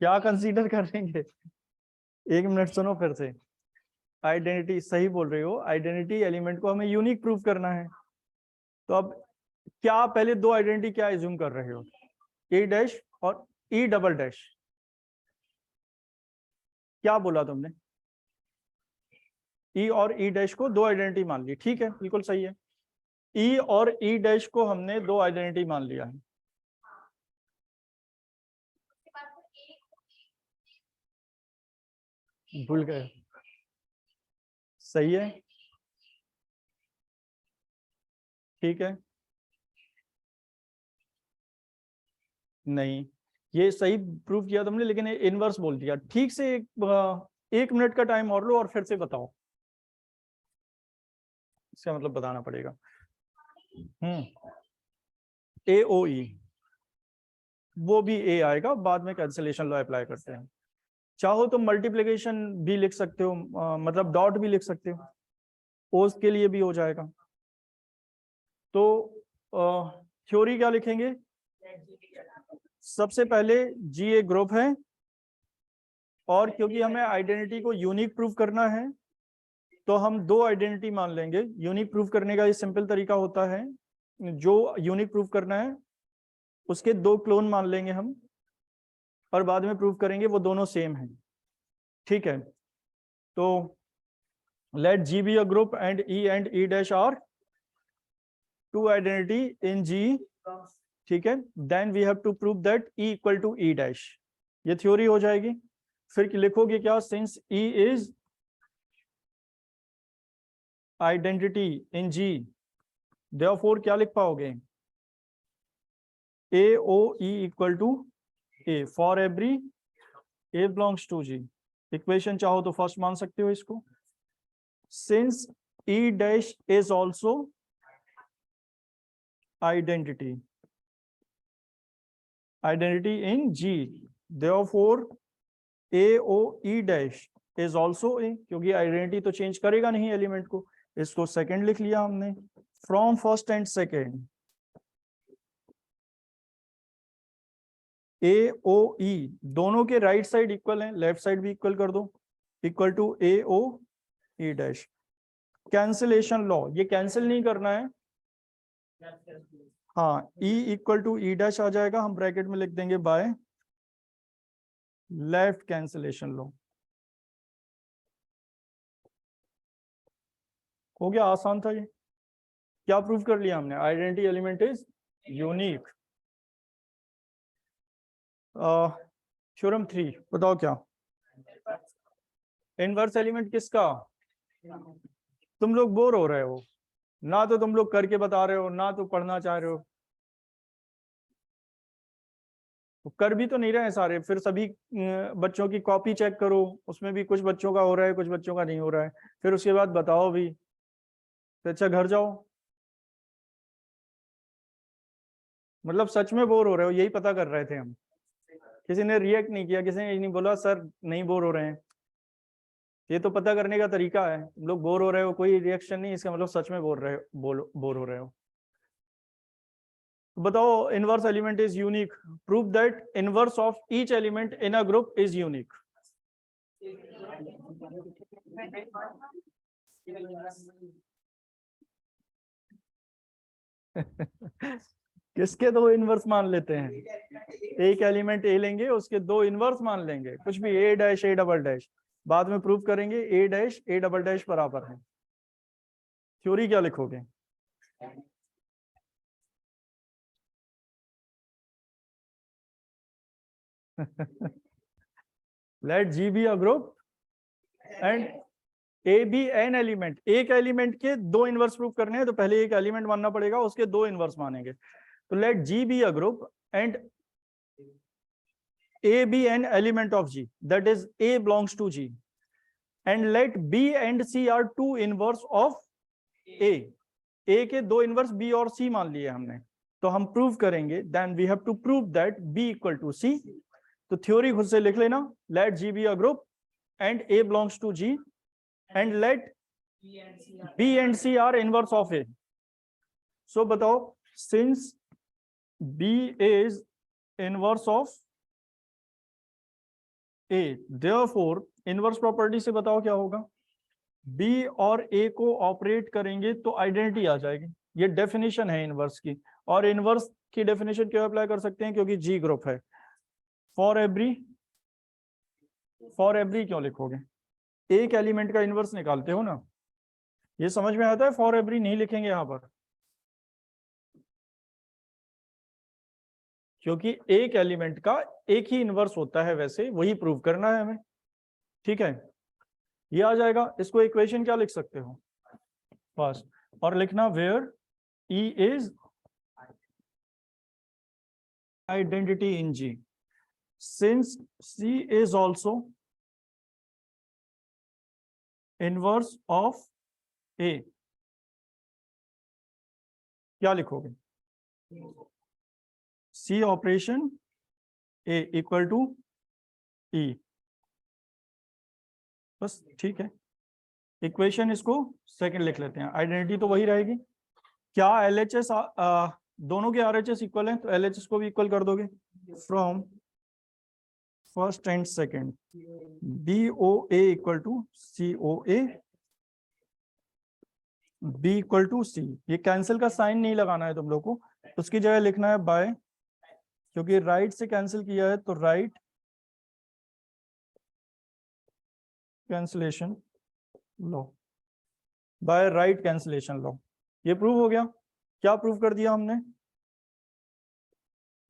क्या कंसीडर करेंगे, 1 मिनट सुनो फिर से। आइडेंटिटी, सही बोल रहे हो, आइडेंटिटी एलिमेंट को हमें यूनिक प्रूव करना है। तो अब क्या पहले दो आइडेंटिटी क्या एज्यूम कर रहे हो, ए डैश और ई डबल डैश, क्या बोला तुमने, ई और ई डैश को दो आइडेंटिटी मान ली, ठीक है, बिल्कुल सही है। ई और ई डैश को हमने दो आइडेंटिटी मान लिया है। भूल गए, सही है, ठीक है, नहीं ये सही प्रूव किया तुमने, लेकिन इनवर्स बोल दिया। ठीक से 1 मिनट का टाइम और लो और फिर से बताओ, इसका मतलब बताना पड़ेगा। ए ओ ई, वो भी ए आएगा, बाद में कैंसिलेशन लॉ अप्लाई करते हैं। चाहो तो मल्टीप्लिकेशन भी लिख सकते हो, मतलब डॉट भी लिख सकते हो, ओस के लिए भी हो जाएगा। तो थ्योरी क्या लिखेंगे, सबसे पहले जी एक ग्रुप है, और क्योंकि हमें आइडेंटिटी को यूनिक प्रूव करना है तो हम दो आइडेंटिटी मान लेंगे। यूनिक प्रूव करने का ये सिंपल तरीका होता है, जो यूनिक प्रूव करना है उसके दो क्लोन मान लेंगे हम, और बाद में प्रूव करेंगे वो दोनों सेम हैं। ठीक है, तो let G be a group and E dash are two identity in G, ठीक है, then we have to prove that E equal to E dash, ये थ्योरी हो जाएगी। फिर लिखोगे क्या, since E is identity in G, therefore क्या लिख पाओगे, A O E equal to A for every A belongs to G. Equation चाहो तो फर्स्ट मान सकते हो इसको, since E dash is also identity in G, therefore A O E dash is also A, क्योंकि आइडेंटिटी तो चेंज करेगा नहीं एलिमेंट को, इसको सेकंड लिख लिया हमने। From first and second A O E दोनों के राइट साइड इक्वल हैं, लेफ्ट साइड भी इक्वल कर दो, equal to A O E dash. Cancellation law, ये कैंसिल नहीं करना है। हाँ, E equal to E dash आ जाएगा, हम ब्रैकेट में लिख देंगे बाय लेफ्ट कैंसिलेशन लॉ। हो गया, आसान था ये। क्या प्रूव कर लिया हमने? Identity element is unique. Theorem 3 बताओ क्या? इनवर्स एलिमेंट किसका? तुम लोग बोर हो रहे हो ना, तो तुम लोग करके बता रहे हो ना, तो पढ़ना चाह रहे हो। तो कर भी तो नहीं रहे हैं सारे, फिर सभी बच्चों की कॉपी चेक करो, उसमें भी कुछ बच्चों का हो रहा है, कुछ बच्चों का नहीं हो रहा है, फिर उसके बाद बताओ भी। तो अच्छा घर जाओ। मतलब सच में बोर हो रहे हो, यही पता कर रहे थे हम। किसी ने रिएक्ट नहीं किया, किसी ने ये नहीं बोला सर नहीं बोर हो रहे हैं। ये तो पता करने का तरीका है। तुम लोग बोर हो रहे हो, कोई रिएक्शन नहीं, इसका मतलब सच में बोर हो रहे हो। बताओ, inverse element is unique. Prove that inverse of each element in a group is unique. किसके दो इनवर्स मान लेते हैं? एक एलिमेंट ए लेंगे, उसके दो इनवर्स मान लेंगे, कुछ भी, A dash A double dash. बाद में प्रूव करेंगे A dash A double dash बराबर है। थ्योरी क्या लिखोगे? Let G be a group and A be an element. एक एलिमेंट के दो इनवर्स प्रूव करने हैं, तो पहले एक एलिमेंट मानना पड़ेगा, उसके दो इनवर्स मानेंगे। तो let G be a group and A be an element of G, that is A belongs to G, and let B and C are two inverse of A. A के दो इनवर्स B और C मान लिए हमने, तो हम प्रूव करेंगे, then we have to prove that B equal to C. तो थ्योरी खुद से लिख लेना, let G be a group and A belongs to G and let B and C are inverse of A. So बताओ, since B is inverse of A, therefore inverse property से बताओ क्या होगा? B और A को ऑपरेट करेंगे तो आइडेंटिटी आ जाएगी। ये डेफिनेशन है इनवर्स की, और इनवर्स की डेफिनेशन क्यों अप्लाई कर सकते हैं? क्योंकि G ग्रुप है। फॉर एवरी क्यों लिखोगे? एक एलिमेंट का इनवर्स निकालते हो ना, ये समझ में आता है। फॉर एवरी नहीं लिखेंगे यहां पर, क्योंकि एक एलिमेंट का एक ही इनवर्स होता है, वैसे वही प्रूव करना है हमें। ठीक है, ये आ जाएगा। इसको इक्वेशन क्या लिख सकते हो? बस, और लिखना where E is identity in G, since C is also inverse of A। क्या लिखोगे? C operation A equal to E। बस ठीक है, इक्वेशन इसको सेकंड लिख लेते हैं, आइडेंटिटी तो वही रहेगी। क्या LHS दोनों के RHS इक्वल हैं? तो LHS को भी इक्वल कर दोगे। From first and second, BOA equal to COA, B equal to C। ये कैंसिल का साइन नहीं लगाना है तुम लोग को, उसकी जगह लिखना है बाय, क्योंकि राइट से कैंसिल किया है, तो right cancellation law, by right cancellation law. ये प्रूव हो गया। क्या प्रूव कर दिया हमने?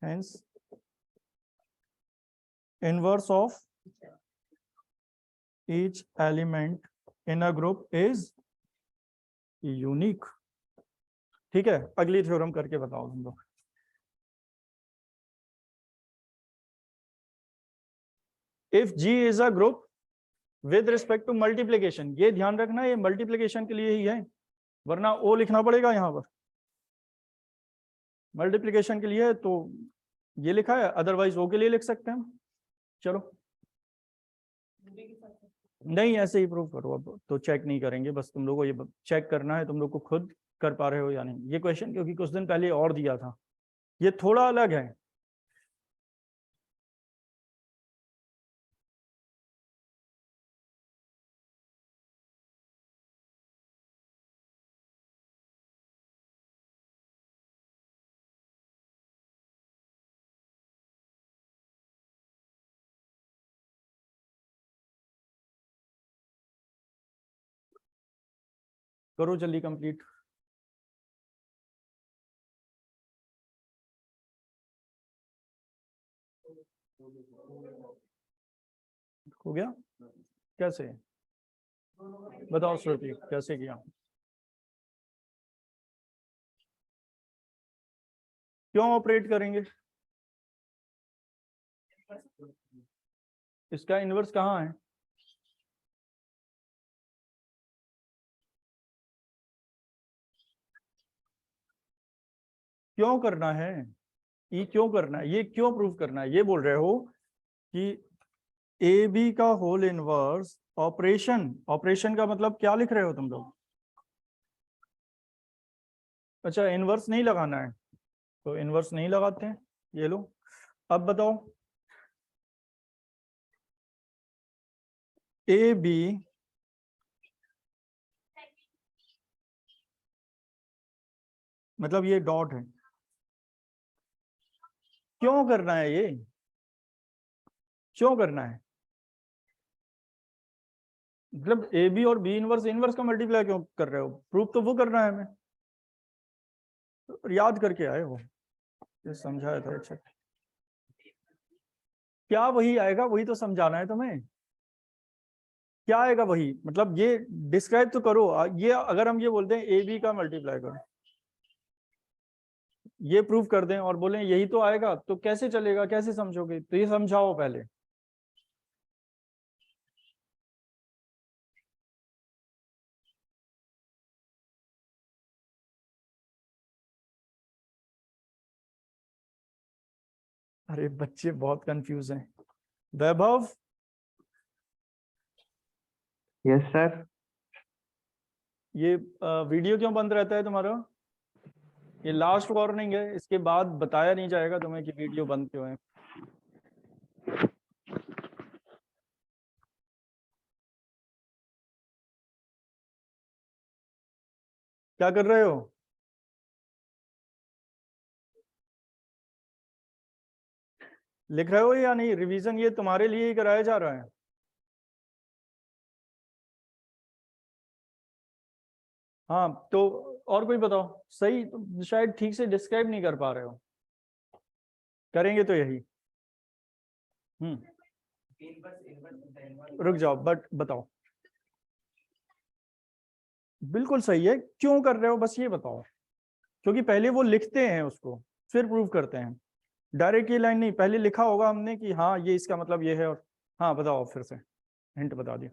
Hence inverse of each element in a group is unique. ठीक है, अगली थ्योरम करके बताओ तुम लोग। If G is a group with respect to multiplication, ये ध्यान रखना, ये मल्टीप्लीकेशन के लिए ही है, वरना O लिखना पड़ेगा यहाँ पर। मल्टीप्लीकेशन के लिए है तो ये लिखा है, अदरवाइज O के लिए लिख सकते हैं। चलो, नहीं ऐसे ही प्रूव करो, अब तो चेक नहीं करेंगे, बस तुम लोगों को ये चेक करना है तुम लोग को खुद कर पा रहे हो या नहीं ये क्वेश्चन, क्योंकि कुछ दिन पहले और दिया था, ये थोड़ा अलग है। करो जल्दी कंप्लीट। हो गया? कैसे बताओ श्रुति, कैसे किया? क्यों ऑपरेट करेंगे? इसका इन्वर्स कहाँ है? क्यों करना है? ये क्यों करना है? ये क्यों प्रूव करना है? ये बोल रहे हो कि ए बी का होल इनवर्स ऑपरेशन, ऑपरेशन का मतलब क्या लिख रहे हो तुम लोग? अच्छा, इनवर्स नहीं लगाना है तो इनवर्स नहीं लगाते हैं, ये लो। अब बताओ, ए बी मतलब ये डॉट है, क्यों करना है? ये क्यों करना है? मतलब ए बी और बी इनवर्स इनवर्स का मल्टीप्लाई क्यों कर रहे हो? प्रूफ तो वो करना है हमें, तो याद करके आए हो, ये समझाया था। अच्छा, क्या वही आएगा? वही तो समझाना है तुम्हें। क्या आएगा वही? मतलब ये डिस्क्राइब तो करो। ये अगर हम ये बोलते हैं ए बी का मल्टीप्लाई करो, ये प्रूव कर दें और बोलें यही तो आएगा, तो कैसे चलेगा? कैसे समझोगे? तो ये समझाओ पहले। अरे बच्चे बहुत कंफ्यूज हैं। वैभव, यस सर। ये वीडियो क्यों बंद रहता है तुम्हारा? ये लास्ट वार्निंग है, इसके बाद बताया नहीं जाएगा तुम्हें कि वीडियो बंद क्यों है। क्या कर रहे हो? लिख रहे हो या नहीं? रिवीजन ये तुम्हारे लिए ही कराया जा रहा है। हाँ तो और कोई बताओ। सही, तुम शायद ठीक से डिस्क्राइब नहीं कर पा रहे हो। करेंगे तो यही। रुक जाओ, बट बताओ। बिल्कुल सही है, क्यों कर रहे हो बस ये बताओ। क्योंकि पहले वो लिखते हैं उसको, फिर प्रूव करते हैं। डायरेक्ट ये लाइन नहीं, पहले लिखा होगा हमने कि हाँ ये इसका मतलब ये है। और हाँ बताओ फिर से, हिंट बता दिया।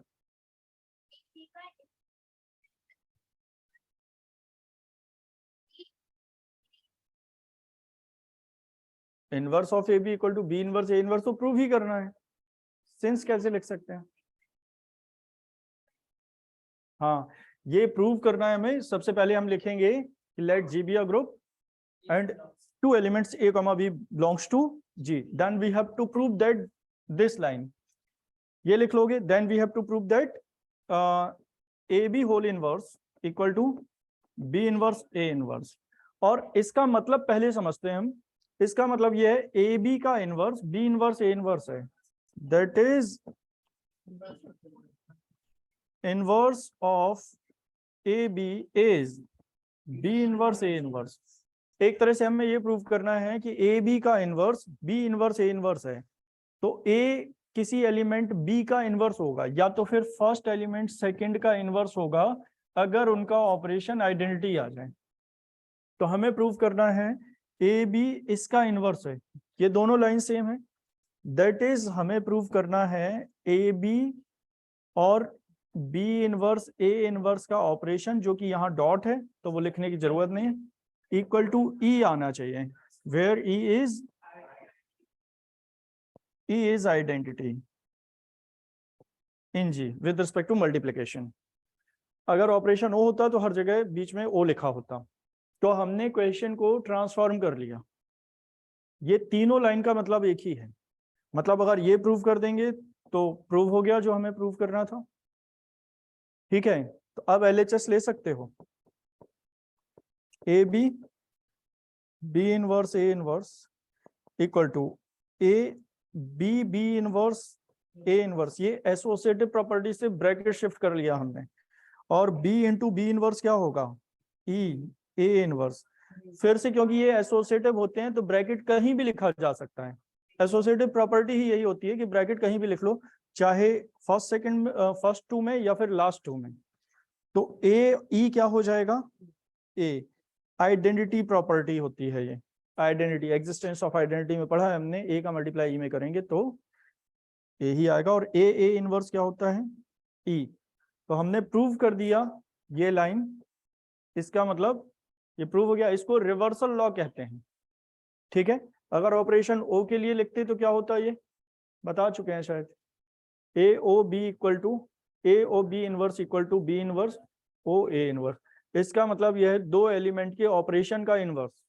Inverse of A B equal to B inverse A inverse तो प्रूव ही करना है। सिंस कैसे लिख सकते हैं? हाँ, ये प्रूव करना है हमें। सबसे पहले हम लिखेंगे let G be a group and two elements a comma b belongs to g, then we have to prove that this line, ये लिख लोगे। then we have to prove that ab whole inverse equal to b inverse a inverse। और इसका मतलब पहले समझते हैं हम। इसका मतलब ये है ab का inverse b inverse a inverse है, that is inverse of ab is b inverse a inverse. एक तरह से हमें ये प्रूव करना है कि ए बी का inverse B inverse A inverse है। तो ए किसी एलिमेंट बी का इनवर्स होगा, या तो फिर फर्स्ट एलिमेंट सेकंड का इनवर्स होगा, अगर उनका ऑपरेशन आइडेंटिटी आ जाए। तो हमें प्रूव करना है ए बी इसका इनवर्स है, ये दोनों लाइन सेम है। दैट इज हमें प्रूव करना है ए बी और बी इनवर्स ए इनवर्स का ऑपरेशन, जो कि यहाँ डॉट है तो वो लिखने की जरूरत नहीं है, इक्वल टू ई आना चाहिए, where E is identity in G with respect to multiplication. अगर ऑपरेशन ओ होता तो हर जगह बीच में ओ लिखा होता। तो हमने क्वेश्चन को ट्रांसफॉर्म कर लिया। ये तीनों लाइन का मतलब एक ही है। मतलब अगर ये प्रूव कर देंगे तो प्रूव हो गया जो हमें प्रूव करना था। ठीक है, तो अब एलएचएस ले सकते हो। A B B inverse A inverse equal to A B B inverse A inverse. ये एसोसिएटिव प्रॉपर्टी से ब्रैकेट शिफ्ट कर लिया हमने। और b इंटू बी इनवर्स क्या होगा, e a इनवर्स। फिर से क्योंकि ये एसोसिएटिव होते हैं तो ब्रैकेट कहीं भी लिखा जा सकता है। एसोसिएटिव प्रॉपर्टी ही यही होती है कि ब्रैकेट कहीं भी लिख लो, चाहे फर्स्ट सेकंड फर्स्ट टू में या फिर लास्ट टू में। तो ए ई क्या हो जाएगा, ए आइडेंटिटी प्रॉपर्टी होती है ये, आइडेंटिटी एग्जिस्टेंस ऑफ आइडेंटिटी में पढ़ा है हमने, ए का मल्टीप्लाई ई में करेंगे तो ए ही आएगा। और ए इनवर्स क्या होता है, ई। तो हमने प्रूव कर दिया ये लाइन, इसका मतलब ये प्रूव हो गया। इसको रिवर्सल लॉ कहते हैं, ठीक है। अगर ऑपरेशन ओ के लिए लिखते तो क्या होता है, ये बता चुके हैं शायद, A O B equal to A O B inverse equal to B inverse O A inverse. इसका मतलब यह है दो एलिमेंट के ऑपरेशन का इनवर्स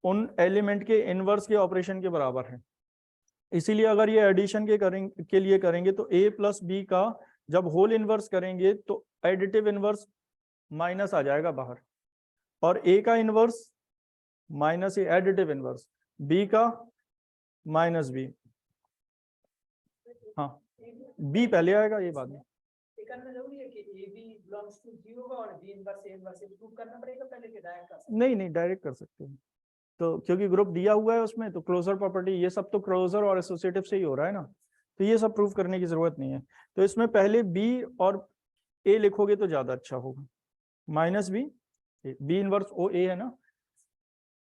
उन एलिमेंट के इनवर्स के ऑपरेशन के बराबर है। इसीलिए अगर ये एडिशन के लिए करेंगे तो a प्लस बी का जब होल इनवर्स करेंगे तो एडिटिव इनवर्स माइनस आ जाएगा बाहर, और a का इनवर्स माइनस ए एडिटिव इनवर्स, b का माइनस बी। हाँ b पहले आएगा, ये बाद में। ये करना जरूरी है कि A B belongs to G होगा और B inverse A inverse prove करना पड़ेगा पहले कि डायरेक्ट कर सकते हैं? नहीं डायरेक्ट कर सकते हैं, तो क्योंकि ग्रुप दिया हुआ है उसमें तो क्लोजर प्रॉपर्टी ये सब तो क्लोजर और एसोसिएटिव से ही हो रहा है ना, तो ये सब प्रूव करने की जरूरत नहीं है। तो इसमें पहले बी और ए लिखोगे तो ज्यादा अच्छा होगा, minus B, B inverse O ए है ना,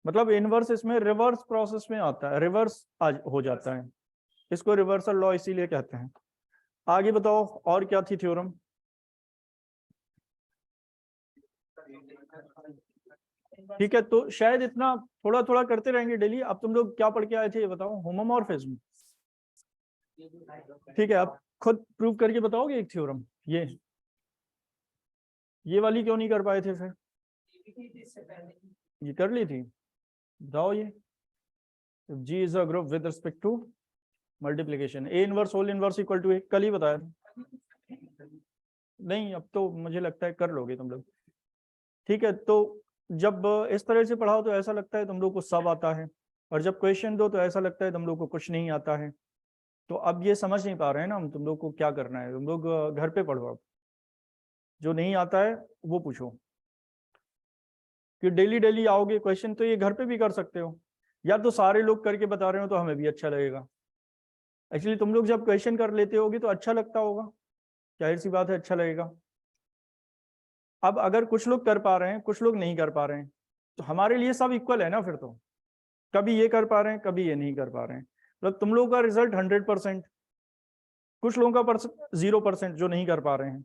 मतलब इनवर्स इसमें रिवर्स प्रोसेस में आता है, रिवर्स हो जाता है, इसको रिवर्सल लॉ इसीलिए कहते हैं। आगे बताओ और क्या थी थ्योरम। ठीक है, तो शायद इतना थोड़ा थोड़ा करते रहेंगे डेली। अब तुम लोग क्या पढ़ के आए थे ये बताओ, होमोमॉर्फिज्म। ठीक है, आप खुद प्रूव करके बताओगे एक थ्योरम। ये वाली क्यों नहीं कर पाए थे फिर, ये कर ली थी, बताओ ये। G is a group with respect to multiplication, A inverse whole inverse equal to A, कल ही बताया था। नहीं अब तो मुझे लगता है कर लोगे तुम लोग। ठीक है, तो जब इस तरह से पढ़ाओ तो ऐसा लगता है तुम लोग को सब आता है, और जब क्वेश्चन दो तो ऐसा लगता है तुम लोग को कुछ नहीं आता है। तो अब ये समझ नहीं पा रहे हैं ना हम तुम लोग को क्या करना है, तुम लोग घर पे पढ़ो, अब जो नहीं आता है वो पूछो। कि डेली डेली आओगे क्वेश्चन तो ये घर पे भी कर सकते हो, या तो सारे लोग करके बता रहे हो तो हमें भी अच्छा लगेगा। एक्चुअली तुम लोग जब क्वेश्चन कर लेते होगे तो अच्छा लगता होगा, जाहिर सी बात है अच्छा लगेगा। अब अगर कुछ लोग कर पा रहे हैं कुछ लोग नहीं कर पा रहे हैं तो हमारे लिए सब इक्वल है ना फिर तो, कभी ये कर पा रहे हैं कभी ये नहीं कर पा रहे हैं, मतलब तुम लोगों का रिजल्ट 100%, कुछ लोगों का 0% जो नहीं कर पा रहे हैं,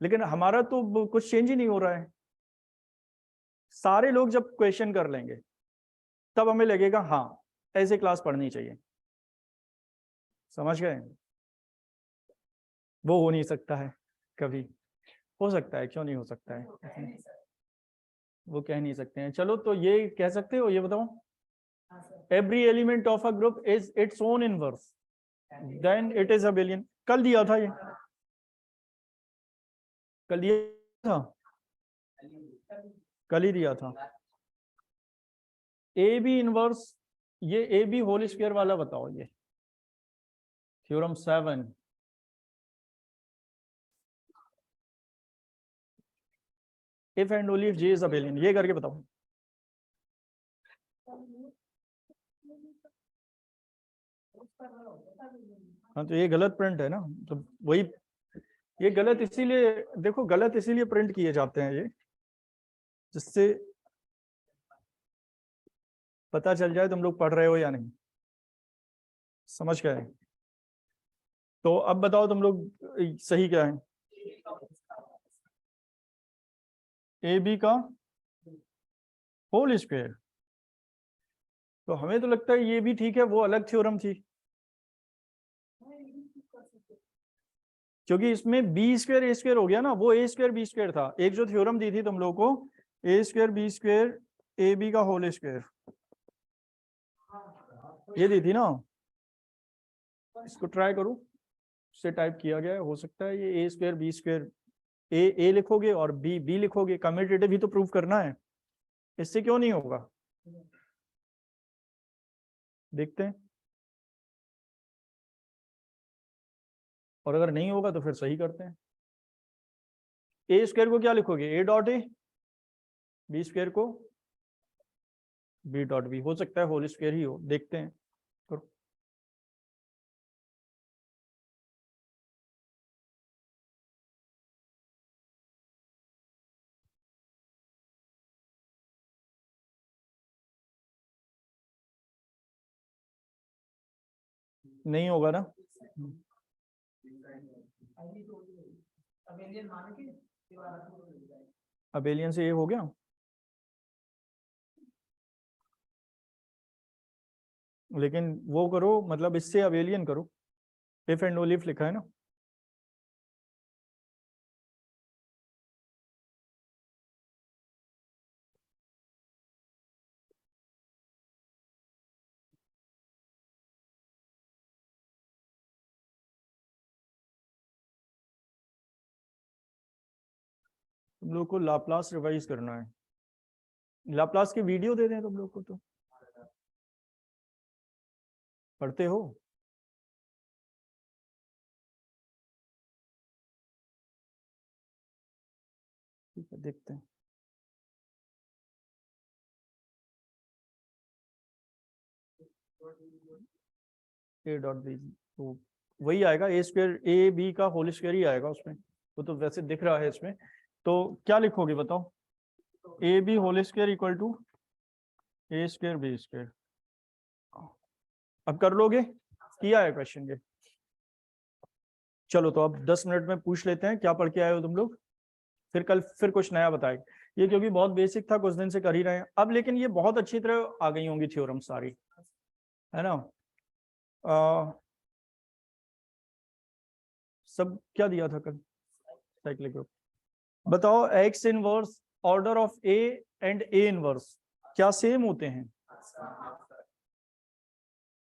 लेकिन हमारा तो कुछ चेंज ही नहीं हो रहा है। सारे लोग जब क्वेश्चन कर लेंगे तब हमें लगेगा हाँ ऐसे क्लास पढ़नी चाहिए, समझ गए। वो हो नहीं सकता है, कभी हो सकता है, क्यों नहीं हो सकता है, वो कह नहीं सकते हैं। चलो तो ये कह सकते हो, ये बताओ, every element of a group is its own inverse then it is abelian. कल दिया था ये, कल दिया था, कल ही दिया था। ए बी इनवर्स, ये ए बी होल स्क्वायर वाला बताओ, ये theorem 7। If and only if J is abelian, ये करके बताओ। हाँ तो ये गलत प्रिंट है ना, तो वही ये गलत इसीलिए, देखो गलत इसीलिए प्रिंट किए जाते हैं ये, जिससे पता चल जाए तुम लोग पढ़ रहे हो या नहीं, समझ गए। तो अब बताओ तुम लोग सही क्या है, ए बी का होल स्क्वायर। तो हमें तो लगता है ये भी ठीक है, वो अलग थ्योरम थी, क्योंकि इसमें बी स्क्वायर ए स्क्वायर हो गया ना, वो ए स्क्वायर बी स्क्वायर था। एक जो थ्योरम दी थी तुम लोग को, A square B square A B का होल स्क्वायर, ये दी थी ना। इसको ट्राई करो, से टाइप किया गया है, हो सकता है ये ए स्क्वायर बी स्क्वायर, ए लिखोगे और बी बी लिखोगे, कम्यूटेटिव ही तो प्रूव करना है, इससे क्यों नहीं होगा, देखते हैं। और अगर नहीं होगा तो फिर सही करते हैं। ए स्क्वायर को क्या लिखोगे, A dot A, B square को बी डॉट बी, हो सकता है होल स्क्वायर ही हो, देखते हैं। करो। नहीं होगा ना, अबेलियन मान के अबेलियन से ये हो गया, लेकिन वो करो, मतलब इससे अबेलियन करो, इफ एंड ओनली इफ लिखा है ना। तुम लोग को लाप्लास रिवाइज करना है, लाप्लास की वीडियो दे दें तुम लोग को, तो पढ़ते हो। ठीक है, देखते हैं। ए डॉट बी, तो वही आएगा, ए स्क्वायर ए बी का होल स्क्वायर ही आएगा उसमें, वो तो वैसे दिख रहा है इसमें। तो क्या लिखोगे बताओ, A B whole square equal to A square B square. अब कर लोगे, किया है क्वेश्चन ये। चलो तो अब 10 मिनट में पूछ लेते हैं क्या पढ़ के आए हो तुम लोग, फिर कल फिर कुछ नया बताएंगे। ये क्योंकि बहुत बेसिक था, कुछ दिन से कर ही रहे हैं अब, लेकिन ये बहुत अच्छी तरह आ गई होंगी थ्योरम सारी, है ना। सब क्या दिया था कल, साइक्लिक ग्रुप। बताओ x inverse order of A and A inverse क्या सेम होते हैं,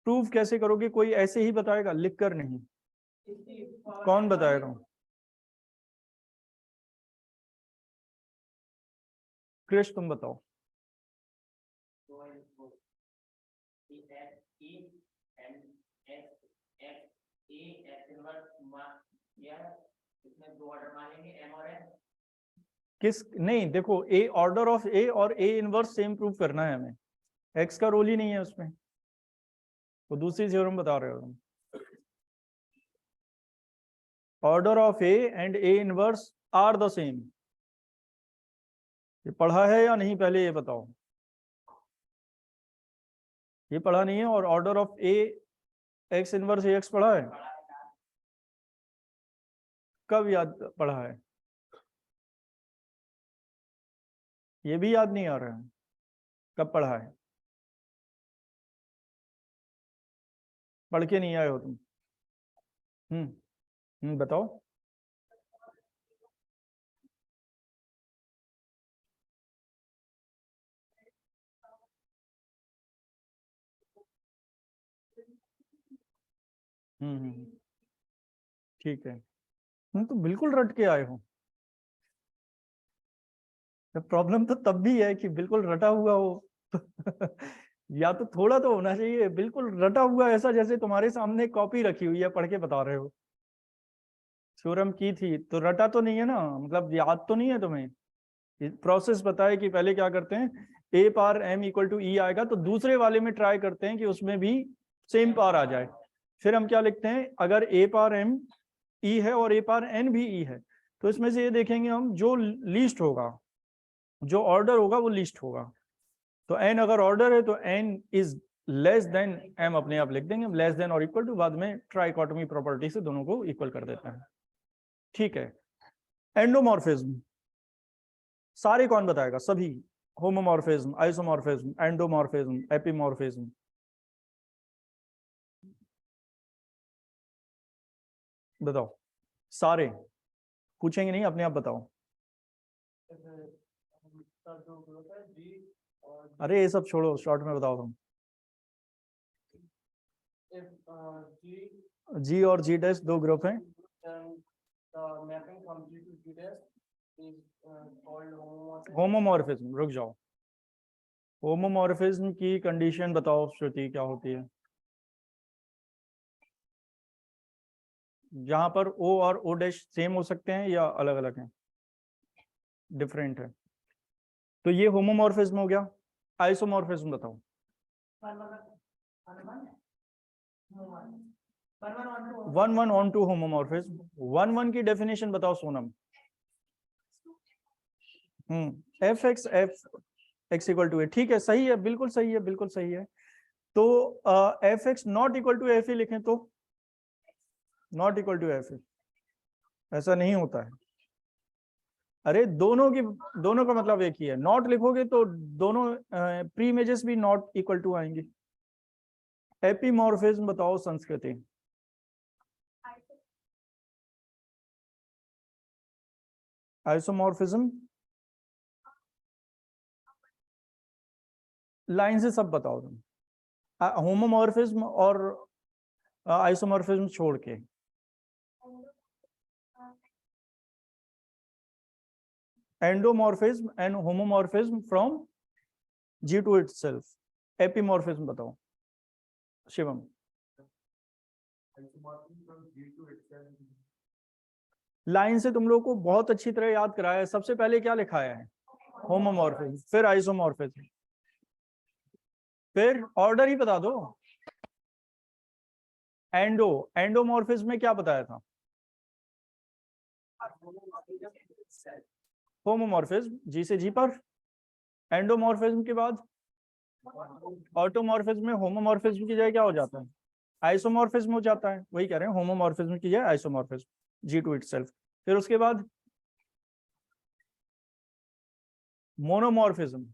प्रूफ कैसे करोगे, कोई ऐसे ही बताएगा लिख कर नहीं, कौन बताएगा, क्रिश तुम बताओ। किस, नहीं देखो, ए ऑर्डर ऑफ ए और ए इनवर्स सेम प्रूफ करना है हमें, एक्स का रोल ही नहीं है उसमें, वो दूसरी थ्योरम बता रहे हो तुम। Order of A and A inverse are the same, ये पढ़ा है या नहीं पहले ये बताओ, ये पढ़ा नहीं है। और order of A x inverse A x पढ़ा है, कब याद पढ़ा है, ये भी याद नहीं आ रहा है, कब पढ़ा है, पढ़ के नहीं आए हो तुम। बताओ। ठीक है, तुम तो बिल्कुल रट के आए हो। प्रॉब्लम तो तब भी है कि बिल्कुल रटा हुआ हो या तो थोड़ा तो होना चाहिए, बिल्कुल रटा हुआ ऐसा जैसे तुम्हारे सामने कॉपी रखी हुई है, पढ़ के बता रहे हो। थ्योरम की थी तो रटा तो नहीं है ना, मतलब याद तो नहीं है तुम्हें, प्रोसेस पता है कि पहले क्या करते हैं, ए पार एम इक्वल टू ई आएगा तो दूसरे वाले में ट्राई करते हैं कि उसमें भी सेम पार आ जाए, फिर हम क्या लिखते हैं, अगर ए पार एम ई है और ए पार एन भी ई है तो इसमें से ये देखेंगे हम जो लीस्ट होगा, जो ऑर्डर होगा वो लीस्ट होगा। तो एन अगर ऑर्डर है तो N is less than M अपने आप लिख देंगे, लेस देन और इक्वल टू बाद में ट्राइकोटोमी प्रॉपर्टी से दोनों को इक्वल कर देते हैं। ठीक है, एंडोमॉर्फिज्म सारे कौन बताएगा, सभी, होमोमॉर्फिज्म, आइसोमॉर्फिज्म, एंडोमॉर्फिज्म, एपिमॉर्फिज्म, बताओ। सारे पूछेंगे नहीं, अपने आप बताओ। अरे ये सब छोड़ो, शॉर्ट में बताओ तुम। जी और जी डैश दो ग्रुप हैं, होमोमॉर्फिज्म, रुक जाओ, होमोमॉर्फिज्म की कंडीशन बताओ श्रुति, क्या होती है, जहां पर ओ और ओ डैश सेम हो सकते हैं या अलग अलग हैं, डिफरेंट है। तो ये होमोमॉर्फिज्म हो गया। आइसोमॉर्फिज्म बताओ। 1 1 on 2 होमोमॉर्फिज्म। 1 1 की डेफिनेशन बताओ Sonam. F X equal to A, ठीक है, सही है, बिल्कुल सही है, बिल्कुल सही है। तो F X not equal to F A लिखें तो not equal to F A, ऐसा नहीं होता है। अरे दोनों का मतलब एक ही है। नॉट लिखोगे तो दोनों प्री इमेजेस भी नॉट इक्वल टू आएंगी। एपीमॉर्फिज्म बताओ संस्कृति। आइसोमॉर्फिज्म लाइन से सब बताओ तुम। होमोमॉर्फिज्म और आइसोमॉर्फिज्म छोड़ के। Endomorphism and homomorphism from G to itself. Epimorphism बताओ शिवम। लाइन से तुम लोग को बहुत अच्छी तरह याद कराया है। सबसे पहले क्या लिखाया है? होमोमॉर्फिज्म, फिर आइसोमॉर्फिज्म, फिर ऑर्डर ही बता दो। एंडोमॉर्फिज्म में क्या बताया था? होमोमॉर्फिज्म जी से जी पर। एंडोमॉर्फिज्म के बाद ऑटोमॉर्फिज्म में होमोमॉर्फिज्म की जगह क्या हो जाता है? आइसोमॉर्फिज्म हो जाता है। वही कह रहे हैं, होमोमॉर्फिज्म की जगह आइसोमॉर्फिज्म जी टू इटसेल्फ। फिर उसके बाद monomorphism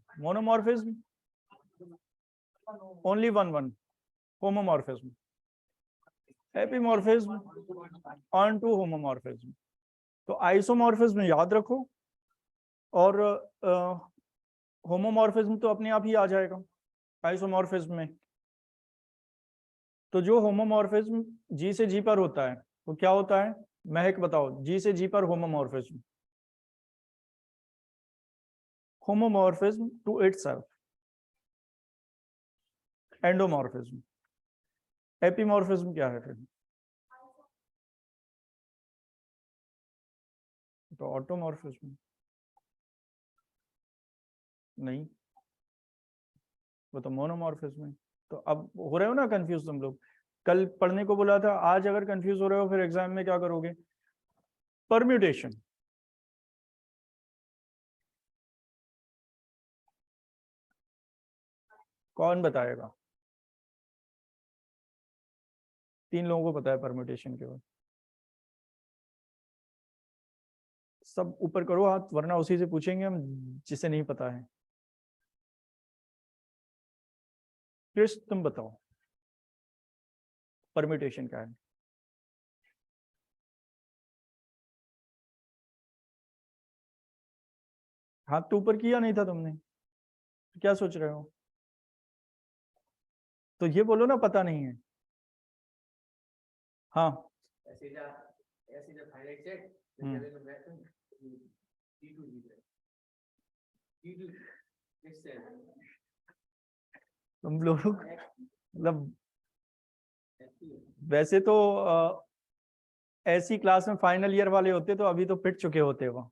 only 1 1। Homomorphism. Epimorphism onto homomorphism. तो आइसोमॉर्फिज्म याद रखो और होमोमॉर्फिज्म तो अपने आप ही आ जाएगा आइसोमॉर्फिज्म में। तो जो होमोमॉर्फिज्म जी से जी पर होता है वो क्या होता है? महक बताओ, जी से जी पर homomorphism. Homomorphism to itself. Endomorphism. Epimorphism क्या है फिर? तो ऑटोमॉर्फिज्म नहीं, वो तो मोनोमॉर्फिज्म है। तो अब हो रहे हो ना कंफ्यूज तुम लोग? कल पढ़ने को बोला था, आज अगर कंफ्यूज हो रहे हो फिर एग्जाम में क्या करोगे? परम्यूटेशन। कौन बताएगा? 3 लोगों को पता है परम्यूटेशन के बाद। सब ऊपर करो हाथ, वरना उसी से पूछेंगे हम जिसे नहीं पता है। क्रिस तुम बताओ परम्यूटेशन क्या है? हाथ तो ऊपर किया नहीं था तुमने, क्या सोच रहे हो? तो ये बोलो ना पता नहीं है। हाँ तुम लोग मतलब वैसे तो ऐसी क्लास में फाइनल ईयर वाले होते तो अभी तो पिट चुके होते वो।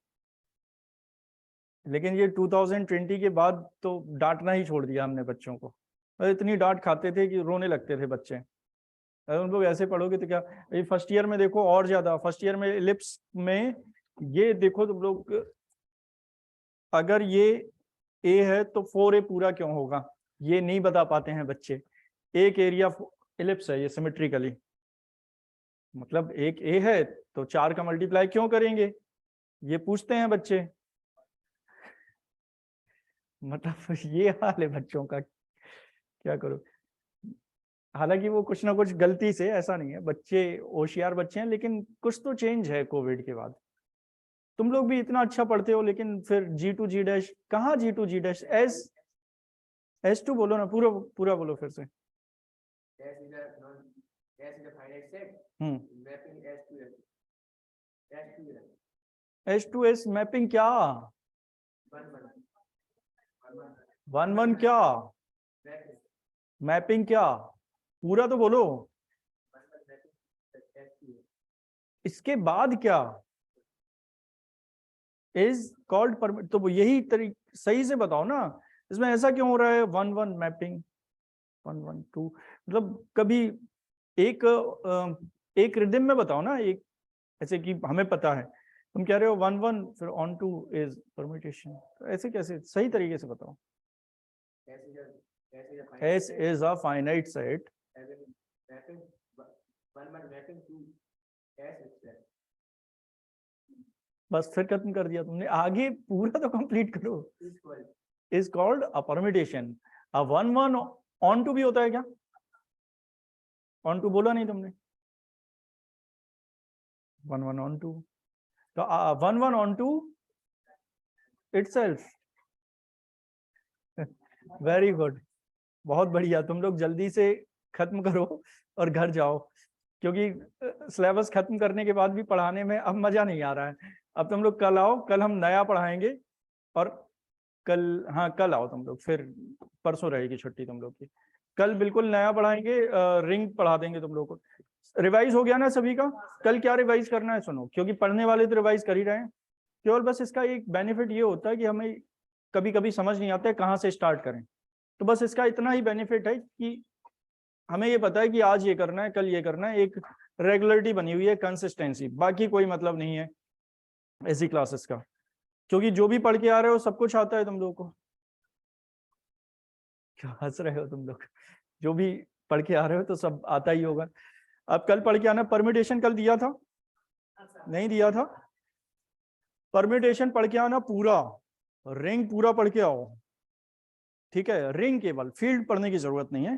लेकिन ये 2020 के बाद तो डांटना ही छोड़ दिया हमने बच्चों को। और इतनी डांट खाते थे कि रोने लगते थे बच्चे। अगर उन लोग ऐसे पढ़ोगे तो क्या। ये फर्स्ट ईयर में देखो और ज्यादा, फर्स्ट ईयर में इलिप्स में ये देखो तुम लोग, अगर ये ए है तो 4A पूरा क्यों होगा ये नहीं बता पाते हैं बच्चे। एक एरिया इलिप्स है ये सिमेट्रिकली, मतलब एक ए है तो 4 का मल्टीप्लाई क्यों करेंगे, ये पूछते हैं बच्चे। मतलब ये हाल है बच्चों का, क्या करो। हालांकि वो कुछ ना कुछ गलती से, ऐसा नहीं है, बच्चे होशियार बच्चे हैं, लेकिन कुछ तो चेंज है कोविड के बाद। तुम लोग भी इतना अच्छा पढ़ते हो लेकिन फिर G2G' कहाँ? G2G' S2 बोलो ना, पूरा पूरा बोलो फिर से। S2S मैपिंग क्या? 1 1 क्या? मैपिंग क्या? पूरा तो बोलो। इसके बाद क्या? Is called permit. तो यही तरीके सही से बताओ ना, इसमें ऐसा क्यों हो रहा है 1-1 मैपिंग 1-1-2, मतलब कभी एक रिदम में बताओ ना, एक ऐसे कि हमें पता है, तुम कह रहे हो 1-1 फिर ऑन टू इज परम्यूटेशन, तो ऐसे कैसे, सही तरीके से बताओ। S is a finite set बस फिर खत्म कर दिया तुमने, आगे पूरा तो कंप्लीट करो। Is called a permutation. अब 1-1 ऑन टू भी होता है क्या? ऑन टू बोला नहीं तुमने, 1-1 ऑन टू, तो 1-1 onto itself. Very good, बहुत बढ़िया। तुम लोग जल्दी से खत्म करो और घर जाओ, क्योंकि सिलेबस खत्म करने के बाद भी पढ़ाने में अब मजा नहीं आ रहा है। अब तुम लोग कल आओ, कल हम नया पढ़ाएंगे। और कल, हाँ कल आओ तुम लोग, फिर परसों रहेगी छुट्टी तुम लोग की। कल बिल्कुल नया पढ़ाएंगे, रिंग पढ़ा देंगे तुम लोग को। रिवाइज हो गया ना सभी का? कल क्या रिवाइज करना है सुनो, क्योंकि पढ़ने वाले तो रिवाइज कर ही रहे हैं। केवल बस इसका एक बेनिफिट ये होता है कि हमें कभी कभी समझ नहीं आता है कहाँ से स्टार्ट करें, तो बस इसका इतना ही बेनिफिट है कि हमें ये पता है कि आज ये करना है, कल ये करना है, एक रेगुलरिटी बनी हुई है, कंसिस्टेंसी, बाकी कोई मतलब नहीं है ऐसी क्लासेस का, क्योंकि जो भी पढ़ के आ रहे हो सब कुछ आता है तुम लोगों को। क्या हंस रहे हो तुम लोग? जो भी पढ़ के आ रहे हो तो सब आता ही होगा। अब कल पढ़ के आना। परम्यूटेशन कल दिया था? नहीं दिया था? परम्यूटेशन पढ़ के आना पूरा, रिंग पूरा पढ़ के आओ, ठीक है? रिंग केवल, फील्ड पढ़ने की जरूरत नहीं है।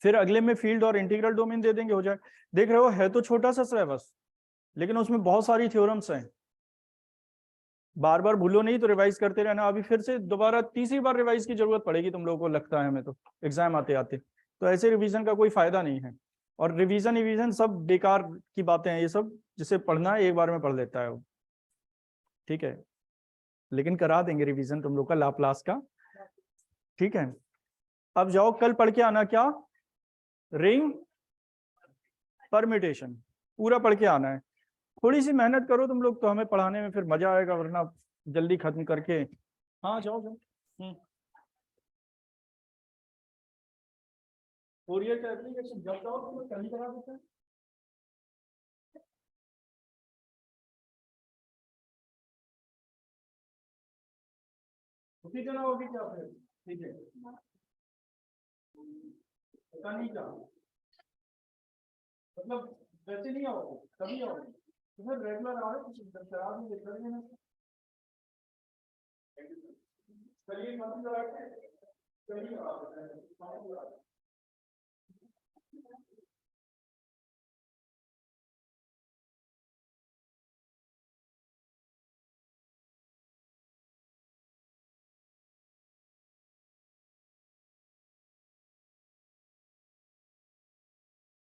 फिर अगले में फील्ड और इंटीग्रल डोमेन दे देंगे, हो जाए। देख रहे हो है तो छोटा सा सिलेबस, लेकिन उसमें बहुत सारी थ्योरम्स हैं। बार बार भूलो नहीं तो रिवाइज करते रहना। अभी फिर से दोबारा तीसरी बार रिवाइज की जरूरत पड़ेगी तुम लोगों को, लगता है हमें तो, एग्जाम आते आते। तो ऐसे रिवीजन का कोई फायदा नहीं है, और रिवीजन सब बेकार की बातें हैं ये सब, जिसे पढ़ना है एक बार में पढ़ लेता है वो, ठीक है? लेकिन करा देंगे रिवीजन तुम लोग का लाप्लास का, ठीक है? अब जाओ कल पढ़ के आना क्या, रिंग परम्यूटेशन पूरा पढ़ के आना है। थोड़ी सी मेहनत करो तुम लोग तो हमें पढ़ाने में फिर मजा आएगा, वरना जल्दी खत्म करके। हाँ जाओ जाओ। फोरियर का एप्लीकेशन जब जाओ तुम लोग कल ही करा देते हैं। उसी दिन होगी क्या फिर? ठीक है, पता नहीं क्या मतलब, वैसे नहीं आओगे तभी आओगे, तो फिर रेगुलर आ रहे कुछ करा भी देख लेना। चलिए खत्म करा के चलिए।